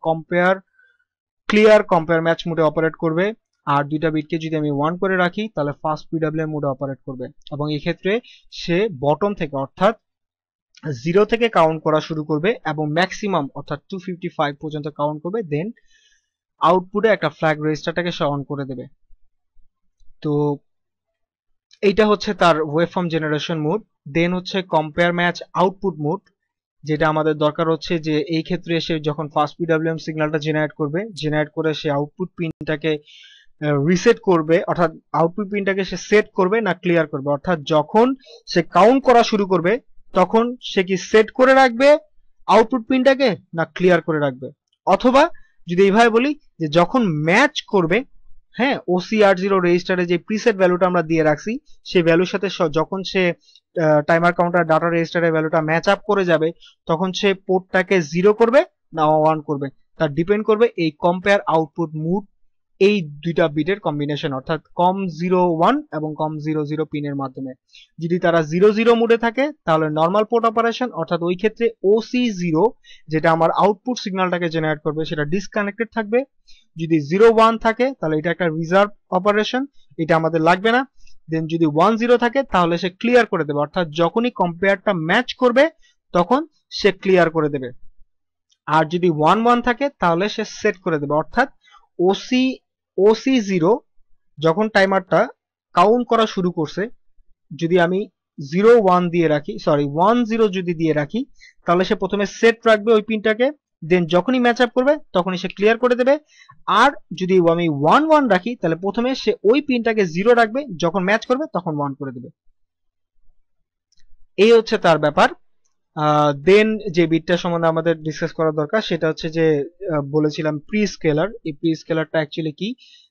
ক্লিয়ার কম্পেয়ার ম্যাচ মোডে অপারেট করবে। আর দুইটা বিটকে যদি আমি 1 করে রাখি তাহলে ফাস্ট পিডব্লিউএম মোডে অপারেট করবে, এবং এই ক্ষেত্রে সে বটম থেকে অর্থাৎ 0 থেকে কাউন্ট করা শুরু করবে এবং ম্যাক্সিমাম অর্থাৎ 255 পর্যন্ত কাউন্ট করবে, দেন আউটপুটে একটা ফ্ল্যাগ রেজিস্টারটাকে সে অন করে দেবে। তো এইটা হচ্ছে তার ওয়েবফর্ম জেনারেশন মোড। দেন হচ্ছে কম্পেয়ার ম্যাচ আউটপুট মোড, যেটা আমাদের দরকার হচ্ছে যে এই ক্ষেত্রে সে যখন ফাস্ট পিডব্লিউএম সিগন্যালটা জেনারেট করবে, জেনারেট করে সে আউটপুট পিনটাকে রিসেট করবে, অর্থাৎ আউটপুট পিনটাকে সে সেট করবে না ক্লিয়ার করবে। অর্থাৎ যখন সে কাউন্ট করা শুরু করবে তখন সে কি সেট করে রাখবে আউটপুট পিনটাকে না ক্লিয়ার করে রাখবে, অথবা যদি এইভাবে বলি যে যখন ম্যাচ করবে, হ্যাঁ, OCR0 রেজিস্টারে যে প্রিসেট ভ্যালুটা আমরা দিয়ে রাখছি সেই ভ্যালুর সাথে যখন সে টাইমার কাউন্টার ডাটা রেজিস্টারের ভ্যালুটা ম্যাচ আপ করে যাবে তখন সে পোর্টটাকে 0 করবে না 1 করবে, তার ডিপেন্ড করবে এই কম্পেয়ার আউটপুট মোড এই দুইটা বিটের কম্বিনেশন, অর্থাৎ COM01 এবং COM00 পিনের মাধ্যমে। যদি তারা 00 মোডে থাকে তাহলে নর্মাল পোর্ট অপারেশন, অর্থাৎ ওই ক্ষেত্রে OC0 যেটা আমার আউটপুট সিগন্যালটাকে জেনারেট করবে সেটা ডিসকানেক্টেড থাকবে। যদি 01 থাকে তাহলে এটা একটা রিজার্ভ অপারেশন, এটা আমাদের লাগবে না। দেন যদি 10 থাকে তাহলে সে ক্লিয়ার করে দেবে, অর্থাৎ যখনই কম্পেয়ারটা ম্যাচ করবে তখন সে ক্লিয়ার করে দেবে। আর যদি 11 থাকে তাহলে সে সেট করে দেবে, অর্থাৎ OC0 যখন টাইমারটা কাউন্ট করা শুরু করছে, যদি আমি 01 দিয়ে রাখি, সরি 10 যদি দিয়ে রাখি তাহলে সে প্রথমে সেট রাখবে ওই পিনটাকে, দেন যখনই ম্যাচ আপ করবে তখনই সে ক্লিয়ার করে দেবে। আর যদি আমি 11 রাখি তাহলে প্রথমে সে ওই পিনটাকে 0 রাখবে, যখন ম্যাচ করবে তখন 1 করে দেবে। এই হচ্ছে তার ব্যাপার। দেন যে বিটটা সম্বন্ধে আমাদের ডিসকাস করা দরকার সেটা হচ্ছে যে বলেছিলাম প্রি স্কেলার। এই প্রি স্কেলারটা অ্যাকচুয়ালি কি,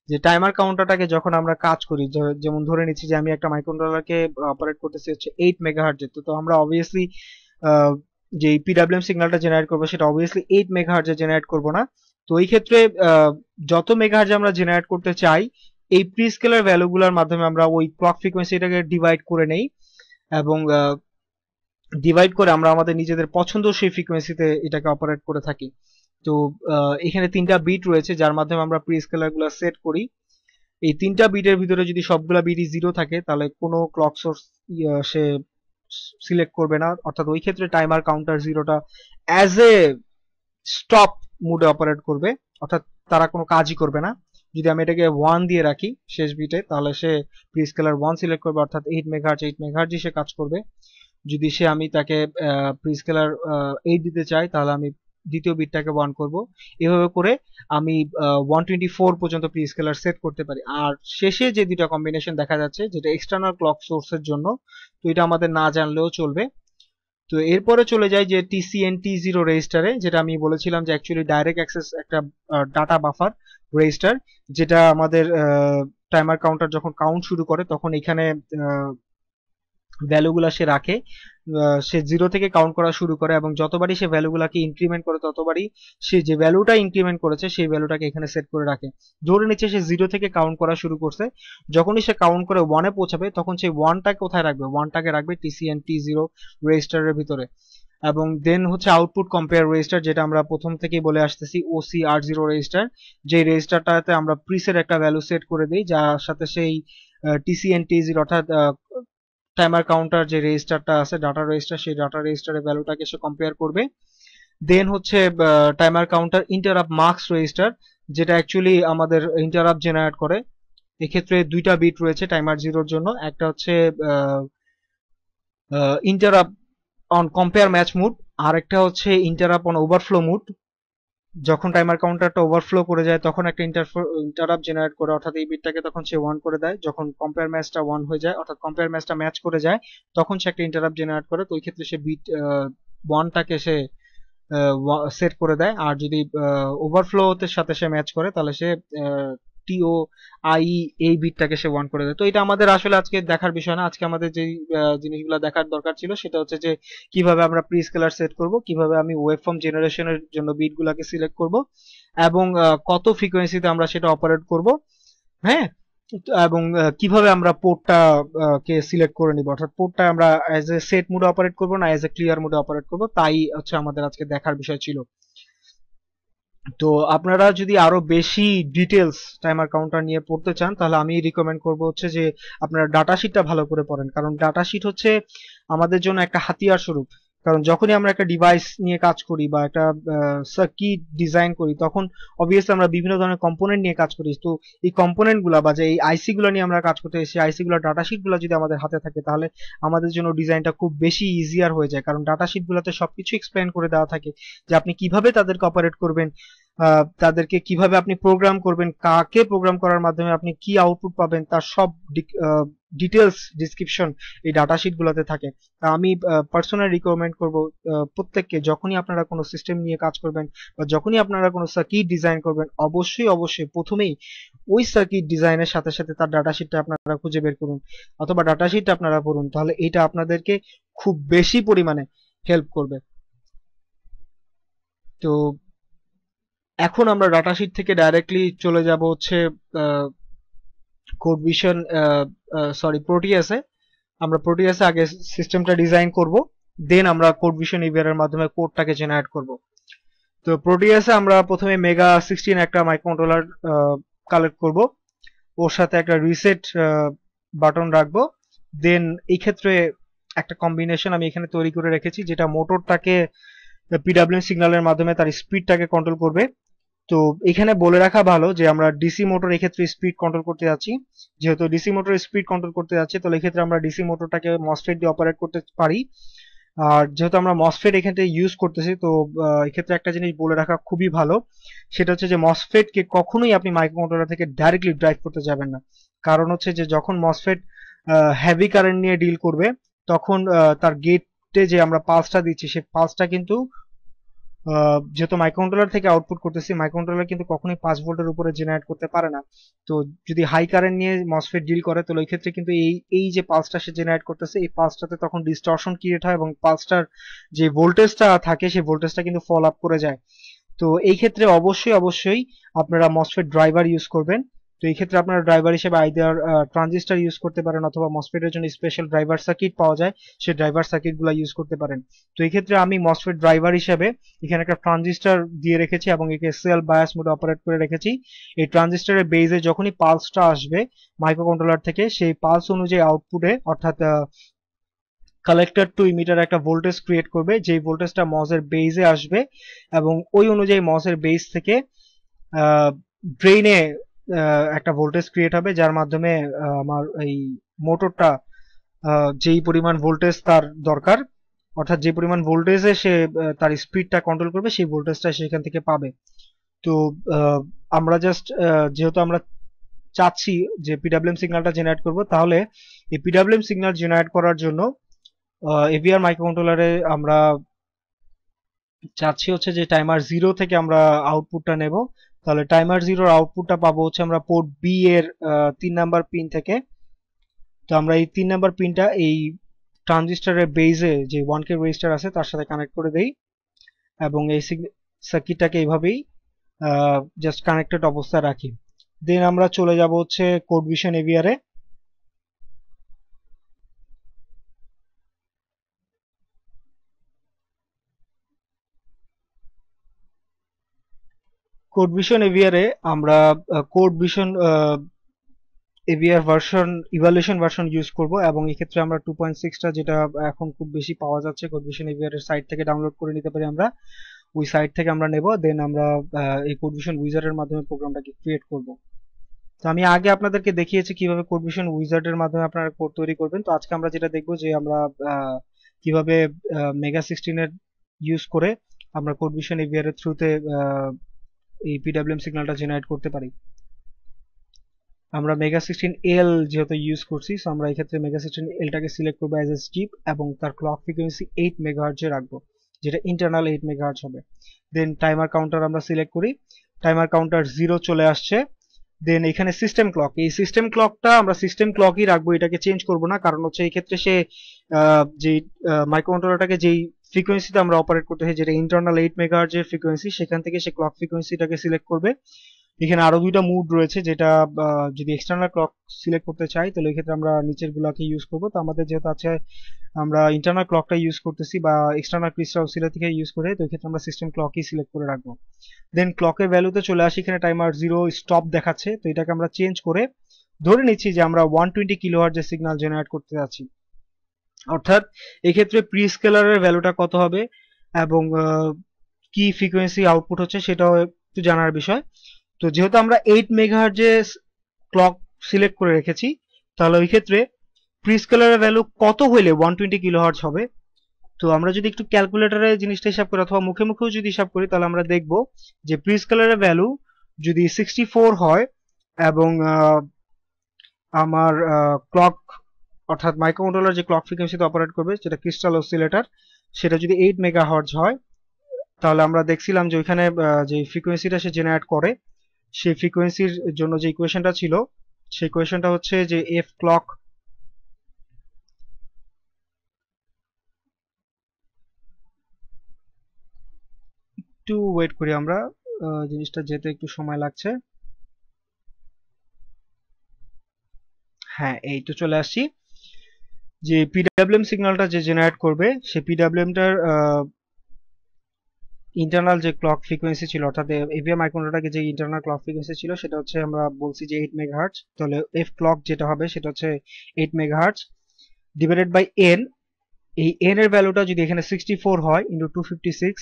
যে টাইমার কাউন্টারটাকে যখন আমরা কাজ করি, যেমন ধরে নিচ্ছি যে আমি একটা মাইক্রোকন্ট্রোলারকে অপারেট করতেছি হচ্ছে 8 মেগাহার্টজে, তো আমরা অবভিয়াসলি যে পিডব্লিউএম সিগন্যালটা জেনারেট করবো সেটা অবভিয়াসলি 8 মেগাহার্টজে জেনারেট করবো না। তো এই ক্ষেত্রে যত মেগাহার্টজে আমরা জেনারেট করতে চাই এই প্রি স্কেলার ভ্যালুগুলোর মাধ্যমে আমরা ওই ক্লক ফ্রিকোয়েন্সিটাকে ডিভাইড করে নেই, এবং ডিভাইড করে আমরা আমাদের নিজেদের পছন্দসই ফ্রিকোয়েন্সিতে এটাকে অপারেট করে থাকি। তো এখানে 3টা বিট রয়েছে যার মাধ্যমে আমরা প্রি স্কেলারগুলো সেট করি। এই 3টা বিটের ভিতরে যদি সবগুলা বিটই 0 থাকে তাহলে কোনো ক্লক সোর্স সে সিলেক্ট করবে না, অর্থাৎ ওই ক্ষেত্রে টাইমার কাউন্টার 0টা অ্যাজ এ স্টপ মোডে অপারেট করবে, অর্থাৎ তারা কোনো কাজই করবে না। যদি আমি এটাকে 1 দিয়ে রাখি শেষ বিটে তাহলে সে প্রি স্কেলার 1 সিলেক্ট করবে, অর্থাৎ 8 মেগাহার্টজ সে কাজ করবে। যদি আমি তাকে প্রি স্কেলার 8 দিতে চাই তাহলে আমি দ্বিতীয় বিটটাকে 1 করব। এভাবে করে আমি 124 পর্যন্ত প্রি স্কেলার সেট করতে পারি। আর শেষে যে দুটো কম্বিনেশন দেখা যাচ্ছে যেটা এক্সটার্নাল ক্লক সোর্সের জন্য, তো এটা আমাদের না জানলেও চলবে। তো এরপরে চলে যাই যে TCNT0 রেজিস্টারে, যেটা আমি বলেছিলাম যে অ্যাকচুয়ালি ডাইরেক্ট অ্যাক্সেস একটা ডাটা বাফার রেজিস্টার, যেটা আমাদের টাইমার কাউন্টার যখন কাউন্ট শুরু করে তখন এখানে ভ্যালুগুলা সে রাখে। সে 0 থেকে কাউন্ট করা শুরু করে এবং যতবারই সে ভ্যালুগুলাকে ইনক্রিমেন্ট করে ততবারই সে যে ভ্যালুটা ইনক্রিমেন্ট করেছে সেই ভ্যালুটাকে এখানে সেট করে রাখে। ধরে নিচ্ছে সে 0 থেকে কাউন্ট করা শুরু করছে, যখনই সে কাউন্ট করে 1 এ পৌঁছাবে তখন সেই 1টাকে কোথায় রাখবে, 1টাকে রাখবে TCNT0 রেজিস্টারের ভিতরে। এবং দেন হচ্ছে আউটপুট কম্পেয়ার রেজিস্টার, যেটা আমরা প্রথম থেকেই বলে আসতেছি OCR0 রেজিস্টার, যে রেজিস্টারটাতে আমরা প্রিসেট একটা ভ্যালু সেট করে দিই যার সাথে সেই TCNT0 অর্থাৎ টাইমার কাউন্টার যে রেজিস্টারটা আছে ডাটা রেজিস্টার, সেই ডাটা রেজিস্টারের ভ্যালুটাকে সে কম্পেয়ার করবে। দেন হচ্ছে timer counter interrupt marks register, যেটা অ্যাকচুয়ালি আমাদের ইন্টারাপ্ট জেনারেট করে। এক্ষেত্রে 2টা বিট রয়েছে টাইমার 0-র জন্য, একটা হচ্ছে interrupt on compare match mode, আরেকটা হচ্ছে ইন্টারাপ্ট অন ওভারফ্লো মোড। যখন টাইমার কাউন্টারটা ওভারফ্লো করে যায় তখন একটা ইন্টারাপ্ট জেনারেট করে, অর্থাৎ এই বিটটাকে তখন সে 1 করে দেয়। যখন কম্পেয়ার ম্যাচটা 1 হয়ে যায়, অর্থাৎ কম্পেয়ার ম্যাচটা ম্যাচ করে যায়, তখন সে একটা ইন্টারাপ্ট জেনারেট করে। তো ওই ক্ষেত্রে সে বিট 1টাকে সে সেট করে দেয়। আর যদি ওভারফ্লোতে সাথে সে ম্যাচ করে তাহলে সে টিও আই এই বিটটাকে সে 1 করে দেয়। তো এটা আমাদের আসলে আজকে দেখার বিষয় না। আজকে আমাদের যে জিনিসগুলো দেখার দরকার ছিল সেটা হচ্ছে যে কিভাবে আমরা প্রি স্কেলার সেট করব, কিভাবে আমি ওয়েভ ফর্ম জেনারেশনের জন্য বিটগুলোকে সিলেক্ট করব, এবং কত ফ্রিকোয়েন্সিতে আমরা সেটা অপারেট করব। হ্যাঁ, এবং কিভাবে আমরা পোর্টটা কে সিলেক্ট করে নিব, অর্থাৎ পোর্টটা আমরা অ্যাজ এ সেট মোডে অপারেট করব না অ্যাজ এ ক্লিয়ার মোডে অপারেট করব, তাই হচ্ছে আমাদের আজকে দেখার বিষয় ছিল। তো আপনারা যদি আরো বেশি ডিটেলস টাইমার কাউন্টার নিয়ে পড়তে চান তাহলে আমি রিকমেন্ড করব হচ্ছে যে আপনারা ডাটা শিটটা ভালো করে পড়েন, কারণ ডাটা শিট হচ্ছে আমাদের জন্য একটা হাতিয়ার স্বরূপ। কারণ যখনই আমরা একটা ডিভাইস নিয়ে কাজ করি বা একটা সার্কিট ডিজাইন করি, তখন অবভিয়াসলি আমরা বিভিন্ন ধরনের কম্পোনেন্ট নিয়ে কাজ করি। তো এই কম্পোনেন্ট গুলা বা যে এই আইসি গুলা নিয়ে আমরা কাজ করতে এসে আইসি গুলা ডাটা শিট গুলা যদি আমাদের হাতে থাকে তাহলে আমাদের জন্য ডিজাইনটা খুব বেশি ইজিয়ার হয়ে যায়, কারণ ডাটা শিট গুলাতে সবকিছু এক্সপ্লেন করে দেওয়া থাকে যে আপনি কিভাবে তাদেরকে অপারেট করবেন, তাদেরকে কিভাবে আপনি প্রোগ্রাম করবেন, কাকে প্রোগ্রাম করার মাধ্যমে আপনি কি আউটপুট পাবেন, তার সব ডিটেলস ডিসক্রিপশন এই ডাটা শিট গুলোতে থাকে। তা আমি পার্সোনালি রিকমেন্ড করব প্রত্যেককে, যখনই আপনারা কোনো সিস্টেম নিয়ে কাজ করবেন বা যখনই আপনারা কোনো সার্কিট ডিজাইন করবেন, অবশ্যই অবশ্যই প্রথমেই ওই সার্কিট ডিজাইনের সাথে সাথে তার ডাটা শিটটা আপনারা খুঁজে বের করুন অথবা ডাটা শিটটা আপনারা পড়ুন, তাহলে এটা আপনাদেরকে খুব বেশি পরিমাণে হেল্প করবে। তো এখন আমরা ডাটা শিট থেকে ডাইরেক্টলি চলে যাব হচ্ছে কোড ভিশন, প্রোটিয়াসে। আমরা প্রোটিয়াসে আগে সিস্টেমটা ডিজাইন করব, দেন আমরা কোড ভিশন ইভিআর এর মাধ্যমে কোডটাকে জেনারেট করব। তো প্রোটিয়াসে আমরা প্রথমে মেগা 16 একটা মাইক্রোকন্ট্রোলার কালেক্ট করব, ওর সাথে একটা রিসেট বাটন রাখবো। দেন এই ক্ষেত্রে একটা কম্বিনেশন আমি এখানে তৈরি করে রেখেছি যেটা মোটরটাকে পিডব্লিউএম সিগন্যালের মাধ্যমে তার স্পিডটাকে কন্ট্রোল করবে। তো এখানে বলে রাখা ভালো যে আমরা ডিসি মোটর এক্ষেত্রে স্পিড কন্ট্রোল করতে যাচ্ছি। যেহেতু ডিসি মোটর স্পিড কন্ট্রোল করতে যাচ্ছি, তো এক্ষেত্রে আমরা ডিসি মোটরটাকে মসফেট দিয়ে অপারেট করতে পারি। আর যেহেতু আমরা মসফেট এখানে ইউজ করতেছি, তো এক্ষেত্রে একটা জিনিস বলে রাখা খুবই ভালো, সেটা হচ্ছে যে মসফেট কে কখনোই আপনি মাইক্রোকন্ট্রোলার থেকে ডাইরেক্টলি ড্রাইভ করতে যাবেন না। কারণ হচ্ছে যে যখন মসফেট হেভি কারেন্ট নিয়ে ডিল করবে, তখন তার গেটে যে আমরা পালসটা দিচ্ছি সেই পালসটা কিন্তু যেহেতু মাইক্রোকন্ট্রোলার থেকে আউটপুট করতেছি, মাইক্রোকন্ট্রোলার কিন্তু কখনোই 5 ভোল্টের উপরে জেনারেট করতে পারে না। তো যদি হাই কারেন্ট নিয়ে মসফেট ডিল করে তাহলে ওই ক্ষেত্রে কিন্তু এই যে পালসটা সে জেনারেট করতেছে এই পালসটাতে তখন ডিস্টরশন ক্রিয়েট হয় এবং পালসটার যে ভোল্টেজটা থাকে সেই ভোল্টেজটা কিন্তু ফল আপ করে যায়। তো এই ক্ষেত্রে অবশ্যই অবশ্যই আপনারা মসফেট ড্রাইভার ইউজ করবেন। তো এই ক্ষেত্রে আপনারা ড্রাইভার হিসেবে আইদার ট্রানজিস্টর ইউজ করতে পারেন অথবা মসফেটের জন্য স্পেশাল ড্রাইভার সার্কিট পাওয়া যায়, সেই ড্রাইভার সার্কিট গুলা ইউজ করতে পারেন। তো এই ক্ষেত্রে আমি মসফেট ড্রাইভার হিসেবে এখানে একটা ট্রানজিস্টর দিয়ে রেখেছি এবং একে সেল বায়াস মোডে অপারেট করে রেখেছি। এই ট্রানজিস্টরের বেজে যখনই পালসটা আসবে মাইক্রোকন্ট্রোলার থেকে, সেই পালস অনুযায়ী আউটপুটে অর্থাৎ কালেক্টর টু ইমিটার একটা ভোল্টেজ ক্রিয়েট করবে, যেই ভোল্টেজটা মসের বেজে আসবে এবং ওই অনুযায়ী মসের বেস থেকে ড্রেইনে একটা ভোল্টেজ ক্রিয়েট হবে, যার মাধ্যমে আমার এই মোটরটা যেই পরিমাণ ভোল্টেজ তার দরকার, অর্থাৎ যে পরিমাণ ভোল্টেজে সে তার স্পিডটা কন্ট্রোল করবে সেই ভোল্টেজটা সেখান থেকে পাবে। তো আমরা জাস্ট যেহেতু আমরা চাচ্ছি যে পিডব্লিউএম সিগন্যালটা জেনারেট করব, তাহলে এই পিডব্লিউএম সিগন্যাল জেনারেট করার জন্য এভিআর মাইক্রোকন্ট্রোলারে আমরা চাচ্ছি হচ্ছে যে টাইমার 0 থেকে আমরা আউটপুটটা নেব। তাহলে টাইমার 0 আউটপুটটা পাবো হচ্ছে আমরা পোর্ট বি এর 3 নাম্বার পিন থেকে। তো আমরা এই 3 নাম্বার পিনটা এই ট্রানজিস্টরের বেজে যে 1K রেজিস্টার আছে তার সাথে কানেক্ট করে দেই এবং এই সার্কিটটাকে এইভাবেই জাস্ট কানেক্টেড অবস্থায় রাখি। দেন আমরা চলে যাব হচ্ছে কোড ভিশন এভিআর এ। কোড ভিশন এভিআর এ আমরা code vision AVR version evaluation version use করব এবং এই ক্ষেত্রে আমরা 2.6টা যেটা এখন খুব বেশি পাওয়া যাচ্ছে কোড ভিশন এভিআর এর সাইট থেকে ডাউনলোড করে নিতে পারি আমরা, ওই সাইট থেকে আমরা নেব। দেন আমরা এই কোড ভিশন উইজার্ডের মাধ্যমে প্রোগ্রামটাকে ক্রিয়েট করব। তো আমি আগে আপনাদেরকে দেখিয়েছি কিভাবে কোড ভিশন উইজার্ডের মাধ্যমে আপনারা কোড তৈরি করবেন। তো আজকে আমরা যেটা দেখব যে আমরা কিভাবে মেগা 16 এর ইউজ করে আমরা কোড ভিশন এভিআর এর থ্রুতে এই পিডব্লিউএম সিগন্যালটা জেনারেট করতে পারি। আমরা মেগা 16L যেহেতু ইউজ করছি, সো আমরা এই ক্ষেত্রে মেগা 16Lটাকে সিলেক্ট করবো অ্যাজ এ চিপ এবং তার ক্লক ফ্রিকোয়েন্সি 8 মেগাহার্টজে রাখবো, যেটা ইন্টারনাল 8 মেগাহার্টজ হবে। দেন টাইমার কাউন্টার আমরা সিলেক্ট করি, টাইমার কাউন্টার 0 চলে আসছে। দেন এখানে সিস্টেম ক্লক, এই সিস্টেম ক্লকটা আমরা সিস্টেম ক্লকই রাখবো, এটাকে চেঞ্জ করব না, কারণ হচ্ছে এই ক্ষেত্রে সে যে মাইক্রোকন্ট্রোলারটাকে যেই ফ্রিকোয়েন্সিতে আমরা অপারেট করতে চাই, যেটা ইন্টারনাল 8 মেগাহার্টজের ফ্রিকোয়েন্সি, সেখান থেকে সে ক্লক ফ্রিকোয়েন্সিটাকে সিলেক্ট করবে। এখানে আরো দুইটা মুড রয়েছে, যেটা যদি এক্সটার্নাল ক্লক সিলেক্ট করতে চাই তাহলে এই ক্ষেত্রে আমরা নিচের গুলাকে ইউজ করব। তো আমাদের যেহেতু আছে আমরা ইন্টারনাল ক্লকটা ইউজ করতেছি বা এক্সটার্নাল ক্রিস্টাল অসিলেটর থেকে ইউজ করে, তো এই ক্ষেত্রে আমরা সিস্টেম ক্লকই সিলেক্ট করে রাখবো। দেন ক্লকের ভ্যালুতে চলে আসি, এখানে টাইমার 0 স্টপ দেখাচ্ছে, তো এটাকে আমরা চেঞ্জ করে ধরে নিচ্ছি যে আমরা 120 কিলোহার্টজের সিগন্যাল জেনারেট করতে যাচ্ছি। অর্থাৎ এই ক্ষেত্রে প্রি স্কেলারের ভ্যালুটা কত হবে এবং কি ফ্রিকোয়েন্সি আউটপুট হচ্ছে সেটাও একটু জানার বিষয়। তো যেহেতু আমরা 8 মেগাহার্টজের ক্লক সিলেক্ট করে রেখেছি, তাহলে ওই ক্ষেত্রে প্রি স্কেলারের ভ্যালু কত হইলে 120 কিলোহার্টজ হবে। তো আমরা যদি একটু ক্যালকুলেটরে জিনিসটা হিসাব করি অথবা মুখে মুখেও যদি হিসাব করি, তাহলে আমরা দেখব যে প্রি স্কেলারের ভ্যালু যদি 64 হয় এবং আমার ক্লক অর্থাৎ মাইক্রোকন্ট্রোলার যে ক্লক ফ্রিকোয়েন্সিতে অপারেট করবে, যেটা ক্রিস্টাল অসিলেটর, সেটা যদি 8 মেগাহার্টজ হয়, তাহলে আমরা দেখছিলাম যে ওইখানে যে ফ্রিকোয়েন্সিটা সে জেনারেট করে, সেই ফ্রিকোয়েন্সির জন্য যে ইকুয়েশনটা ছিল, সেই ইকুয়েশনটা হচ্ছে যে এফ ক্লক একটু ওয়েট করি আমরা, জিনিসটা যেতে একটু সময় লাগছে। হ্যাঁ, এই তো চলে আসছি। যে পিডব্লিউএম সিগন্যালটা যে জেনারেট করবে, সেই পিডব্লিউএমটার ইন্টারনাল যে ক্লক ফ্রিকোয়েন্সি ছিল, অর্থাৎ এভিএম মাইক্রোকন্ট্রোলারকে যে ইন্টারনাল ক্লক ফ্রিকোয়েন্সি ছিল, সেটা হচ্ছে আমরা বলছি যে 8 মেগাহার্টজ। তাহলে এফ ক্লক যেটা হবে সেটা হচ্ছে 8 মেগাহার্টজ ডিভাইডেড বাই এন। এই এন এর ভ্যালুটা যদি এখানে 64 হয় ইন্টু 256,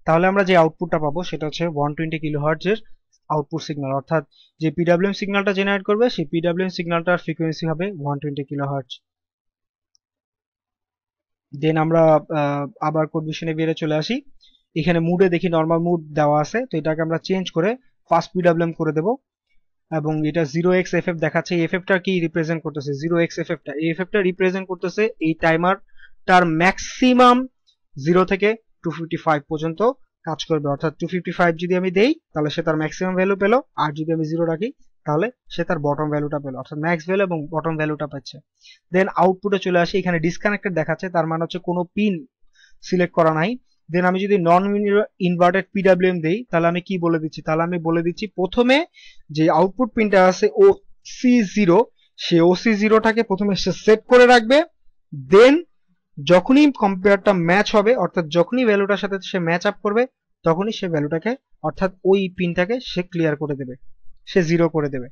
তাহলে আমরা যে আউটপুটটা পাবো সেটা হচ্ছে 120 কিলোহার্টজ এর আউটপুট সিগন্যাল। অর্থাৎ যে পিডব্লিউএম সিগন্যালটা জেনারেট করবে, সেই পিডব্লিউএম সিগন্যালটার ফ্রিকোয়েন্সি হবে 120 কিলোহার্টজ। দেন আমরা আবার কোড ভিশনে বেরিয়ে চলে আসি, এখানে মুডে দেখি নর্মাল মুড দেওয়া আছে, তো এটাকে আমরা চেঞ্জ করে ফাস্ট পিডব্লিউএম করে দেব এবং এটা 0xFF দেখাচ্ছে। এই এফএফটা কি রিপ্রেজেন্ট করতেছে? 0xFF টা, এই এফএফটা রিপ্রেজেন্ট করতেছে এই টাইমারটার ম্যাক্সিমাম 0 থেকে 255 পর্যন্ত কাজ করবে। অর্থাৎ 255 যদি আমি দেই, তাহলে সে তার ম্যাক্সিমাম ভ্যালু পেলো, আর যদি আমি 0 রাখি তাহলে সে তার বটম ভ্যালুটা পেলো, অর্থাৎ ম্যাক্স ভ্যালু এবং বটম ভ্যালুটা পাচ্ছে। দেন আউটপুটে চলে আসি, এখানে ডিসকানেক্টেড দেখাচ্ছে, তার মানে হচ্ছে কোনো পিন সিলেক্ট করা নাই। দেন আমি যদি নন ইনভার্টেড পিডব্লিউএম দেই, তাহলে আমি কি বলে দিচ্ছি? তাহলে আমি বলে দিচ্ছি প্রথমে যে আউটপুট পিনটা আছে OC0, সে OC0টাকে প্রথমে সে সেট করে রাখবে। দেন যখনই কম্পেয়ারটা ম্যাচ হবে, অর্থাৎ যখনই ভ্যালুটার সাথে সে ম্যাচ আপ করবে, তখনই সে ভ্যালুটাকে অর্থাৎ ওই পিনটাকে সে ক্লিয়ার করে দেবে, সে 0 করে দেবে।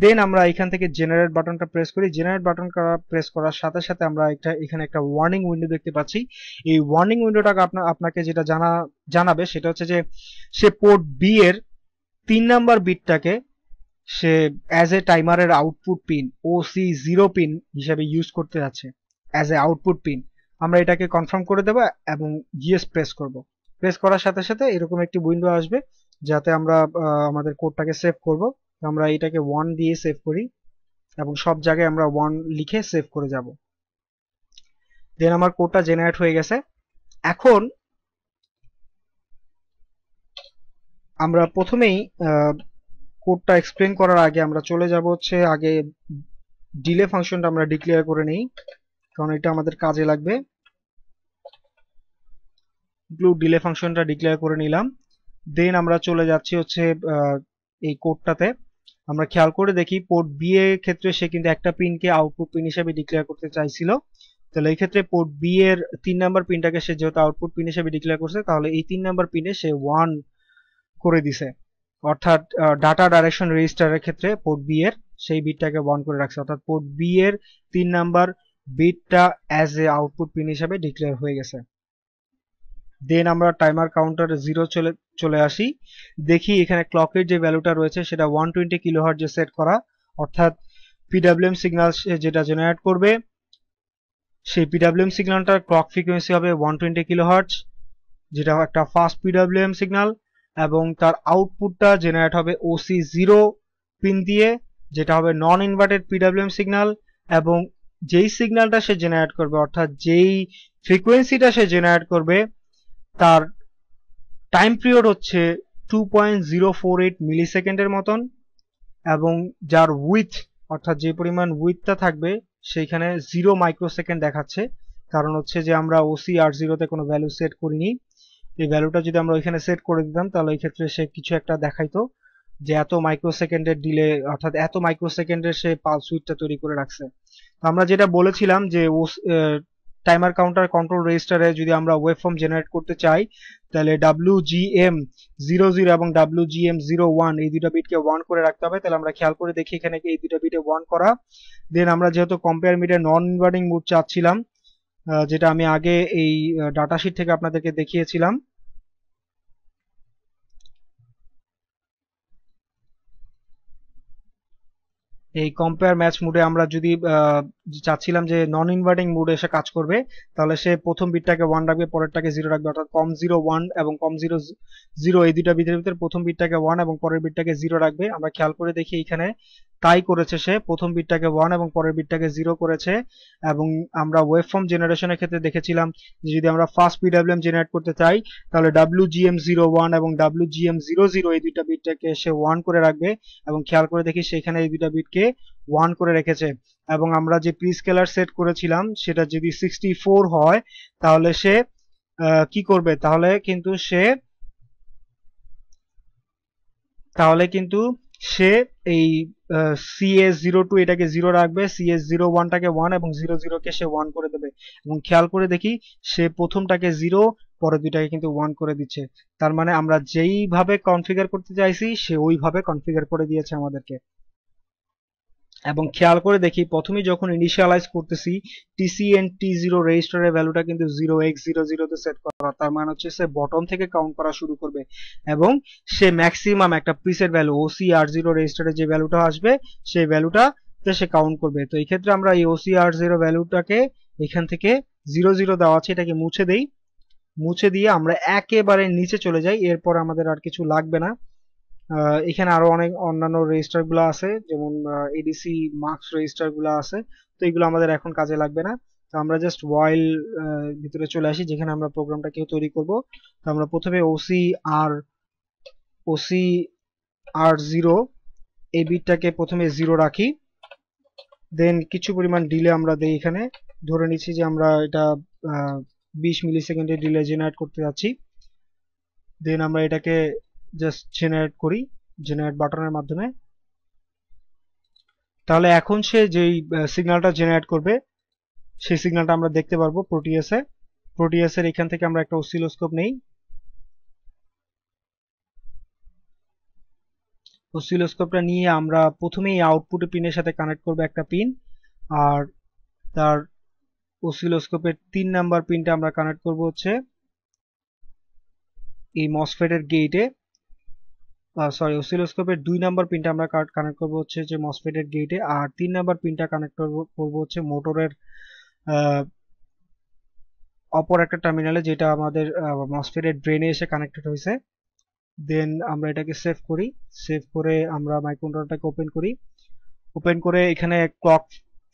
দেন আমরা এখান থেকে জেনারেট বাটনটা প্রেস করি, জেনারেট বাটন প্রেস করার সাথে সাথে আমরা এখানে একটা ওয়ার্নিং উইন্ডো দেখতে পাচ্ছি। এই ওয়ার্নিং উইন্ডোটাকে আপনাকে যেটা জানাবে সেটা হচ্ছে যে সে পোর্ট বি এর 3 নাম্বার বিটটাকে সে অ্যাজ এ টাইমারের আউটপুট পিন OC0 পিন হিসেবে ইউজ করতে যাচ্ছে অ্যাজ এ আউটপুট পিন। আমরা এটাকে কনফার্ম করে দেবো এবং জিএস প্রেস করব। প্রেস করার সাথে সাথে এরকম একটি উইন্ডো আসবে, যাতে আমরা আমাদের কোডটাকে সেভ করব। আমরা এটাকে 1 দিয়ে সেভ করি এবং সব জায়গায় আমরা 1 লিখে সেভ করে যাব। দেন আমার কোডটা জেনারেট হয়ে গেছে। এখন আমরা প্রথমেই কোডটা এক্সপ্লেন করার আগে আমরা চলে যাব হচ্ছে আগে ডিলে ফাংশনটা আমরা ডিক্লেয়ার করে নেই, কারণ এটা আমাদের কাজে লাগবে। ডিলে ফাংশনটা ডিক্লেয়ার করে নিলাম। দেন আমরা চলে যাচ্ছি হচ্ছে এই কোডটাতে। আমরা খেয়াল করে দেখি পোর্ট বি এর ক্ষেত্রে সে কিন্তু একটা পিনকে আউটপুট পিন হিসেবে ডিক্লেয়ার করতে চাইছিল। তাহলে এই ক্ষেত্রে পোর্ট বি এর 3 নাম্বার পিনটাকে সে যেহেতু আউটপুট পিন হিসেবে ডিক্লেয়ার করছে, তাহলে এই 3 নাম্বার পিনে সে 1 করে দিছে। অর্থাৎ ডাটা ডাইরেকশন রেজিস্টারের ক্ষেত্রে পোর্ট বি এর সেই বিটটাকে 1 করে রাখছে, অর্থাৎ পোর্ট বি এর 3 নাম্বার বিটটা অ্যাজ এ আউটপুট পিন হিসেবে ডিক্লেয়ার হয়ে গেছে। দেন আমরা টাইমার কাউন্টার 0 চলে আসি, দেখি এখানে ক্লকের যে ভ্যালুটা রয়েছে সেটা 120 কিলোহার্টজে সেট করা, অর্থাৎ পিডব্লিউএম সিগন্যাল যেটা জেনারেট করবে সেই পিডব্লিউএম সিগন্যালটার ক্লক ফ্রিকোয়েন্সি হবে 120 কিলোহার্টজ। যেটা একটা ফাস্ট পিডব্লিউএম সিগন্যাল, এবং তার আউটপুটটা জেনারেট হবে ওসি জিরো পিন দিয়ে, যেটা হবে নন ইনভার্টেড পিডব্লিউএম সিগন্যাল। এবং যেই সিগন্যালটা সে জেনারেট করবে, অর্থাৎ যেই ফ্রিকোয়েন্সিটা সে জেনারেট করবে, তার টাইম পিরিয়ড হচ্ছে 2.048 মিলি সেকেন্ডের মতন, এবং যার উইথ, অর্থাৎ যে পরিমাণ উইথটা থাকবে সেইখানে 0 মাইক্রোসেকেন্ড দেখাচ্ছে। কারণ হচ্ছে যে আমরা ওসি আর জিরোতে কোনো ভ্যালু সেট করিনি। এই ভ্যালুটা যদি আমরা ওইখানে সেট করে দিতাম তাহলে এই ক্ষেত্রে সে কিছু একটা দেখাইতো যে এত মাইক্রোসেকেন্ডের ডিলে, অর্থাৎ এত মাইক্রোসেকেন্ডের সে পালস উইথটা তৈরি করে রাখছে। তো আমরা যেটা বলেছিলাম যে টাইমার কাউন্টার কন্ট্রোল রেজিস্টারে যদি আমরা ওয়েবফর্ম জেনারেট করতে চাই, তাহলে WGM00 এবং WGM01 এই দুটা বিটকে 1 করে রাখতে হবে। তাহলে আমরা খেয়াল করে দেখি এখানে এই দুটা বিটে 1 করা। দেন আমরা যেহেতু কম্পেয়ার মিডে নন ইনভার্টিং মোড চাচ্ছিলাম, যেটা আমি আগে এই ডাটা শিট থেকে আপনাদেরকে দেখিয়েছিলাম, এই কম্পেয়ার ম্যাচ মুডে আমরা যদি চাচ্ছিলাম যে নন ইনভার্টিং মুডে এসে কাজ করবে, তাহলে সে প্রথম বিটটাকে 1 রাখবে, পরেরটাকে 0 রাখবে, অর্থাৎ কম 0 1 এবং কম 0 0 এই দুইটা বিটের ভিতরে প্রথম বিটটাকে 1 এবং পরের বিটটাকে 0 রাখবে। আমরা খেয়াল করে দেখি এখানে তাই করেছে, সে প্রথম বিটটাকে 1 এবং পরের বিটটাকে 0 করেছে। এবং আমরা ওয়েবফর্ম জেনারেশনের ক্ষেত্রে দেখেছিলাম যে যদি আমরা ফাস্ট পিডব্লিউএম জেনারেট করতে চাই, তাহলে WGM01 এবং WGM00 এই দুইটা বিটটাকে সে 1 করে রাখবে। এবং খেয়াল করে দেখি সেখানে এই দুইটা বিটকে 1 করে রেখেছে। এবং আমরা যে প্রিস্কেলার সেট করেছিলাম সেটা যদি 64 হয়, তাহলে সে কি করবে, তাহলে কিন্তু সে এই CS02 এটাকে 0 রাখবে, CS01টাকে 1 এবং 00 কে সে 1 করে দেবে। এবং খেয়াল করে দেখি সে প্রথমটাকে 0, পরের দুইটাকে কিন্তু 1 করে দিচ্ছে। তার মানে আমরা যেইভাবে কনফিগার করতে চাইছি সে ওইভাবে কনফিগার করে দিয়েছে আমাদেরকে। এবং খেয়াল করে দেখি প্রথমেই যখন ইনিশিয়ালাইজ করতেছি, TCNT0 রেজিস্টারের ভ্যালুটা কিন্তু 0x00 তে সেট করা। তার মানে হচ্ছে সে বটম থেকে কাউন্ট করা শুরু করবে, এবং সে ম্যাক্সিমাম একটা প্রিসেট ভ্যালু OCR0 রেজিস্টারে যে ভ্যালুটা আসবে সেই ভ্যালুটাতে সে কাউন্ট করবে। তো এই ক্ষেত্রে আমরা এই OCR0 ভ্যালুটাকে এখান থেকে 00 দেওয়া আছে এটাকে মুছে দেই। মুছে দিয়ে আমরা একেবারে নিচে চলে যাই, এরপর আমাদের আর কিছু লাগবে না। এখানে আরো অনেক অন্যান্য রেজিস্টার গুলো আছে, যেমন এডিসি মার্কস রেজিস্টার গুলো আছে। তো এগুলো আমাদের এখন কাজে লাগবে না। তো আমরা জাস্ট ওয়াইল ভিতরে চলে আসি যেখানে আমরা প্রোগ্রামটা কেউ তৈরি করব। তো আমরা প্রথমে OCR0 এই বিটটাকে প্রথমে 0 রাখি। দেন কিছু পরিমাণ ডিলে আমরা দেই, এখানে ধরে নিচ্ছি যে আমরা এটা 20 মিলি সেকেন্ডের ডিলে জেনারেট করতে যাচ্ছি। দেন আমরা এটাকে জাস্ট জেনারেট করি জেনারেট বাটনের মাধ্যমে। তাহলে এখন সে যেই সিগন্যালটা জেনারেট করবে সেই সিগন্যালটা আমরা দেখতে পারবো প্রোটিয়াসের এখান থেকে আমরা একটা অসিলোস্কোপ নেই। অসিলোস্কোপটা নিয়ে আমরা প্রথমেই আউটপুট পিনের সাথে কানেক্ট করব একটা পিন, আর তার অসিলোস্কোপের 3 নাম্বার পিনটা আমরা কানেক্ট করব হচ্ছে এই মসফেটের গেটে। সরি, অসিলোস্কোপের 2 নাম্বার পিনটা আমরা কানেক্ট করব হচ্ছে যে মসফেটের গেটে, আর 3 নাম্বার পিনটা কানেক্ট করব হচ্ছে মোটরের অপর একটা টার্মিনালে, যেটা আমাদের মসফেটের ড্রেনে এসে কানেক্টেড হয়েছে। দেন আমরা এটাকে সেভ করি। সেভ করে আমরা মাইক্রোকন্ট্রোলারটাকে ওপেন করে এখানে ক্লক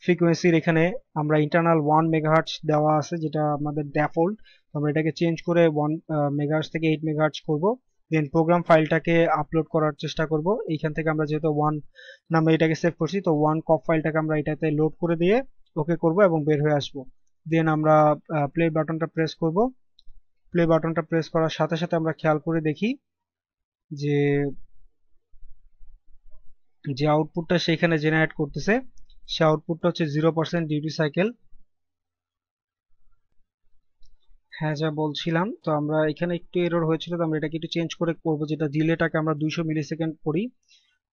ফ্রিকোয়েন্সির এখানে আমরা ইন্টারনাল 1 মেগাহার্টজ দেওয়া আছে, যেটা আমাদের ডিফল্ট। আমরা এটাকে চেঞ্জ করে 1 মেগাহার্টজ থেকে 8 মেগাহার্টজ করব। দেন প্রোগ্রাম ফাইলটাকে আপলোড করার চেষ্টা করব। এইখান থেকে আমরা যেহেতু 1 নামে এটাকে সেভ করছি, তো 1 কপ ফাইলটাকে আমরা এটাতে লোড করে দিয়ে ওকে করব এবং বের হয়ে আসব। দেন আমরা প্লে বাটনটা প্রেস করব। প্লে বাটনটা প্রেস করার সাথে সাথে আমরা খেয়াল করে দেখি যে যে আউটপুটটা সেখানে জেনারেট করতেছে সে আউটপুটটা হচ্ছে 0% ডিউটি সাইকেল। হ্যাঁ, যা বলছিলাম, তো আমরা এখানে একটু এরর হয়েছিল, তো আমরা এটাকে একটু চেঞ্জ করে করব, যেটা ডিলেটাকে আমরা 200 মিলি সেকেন্ড করি,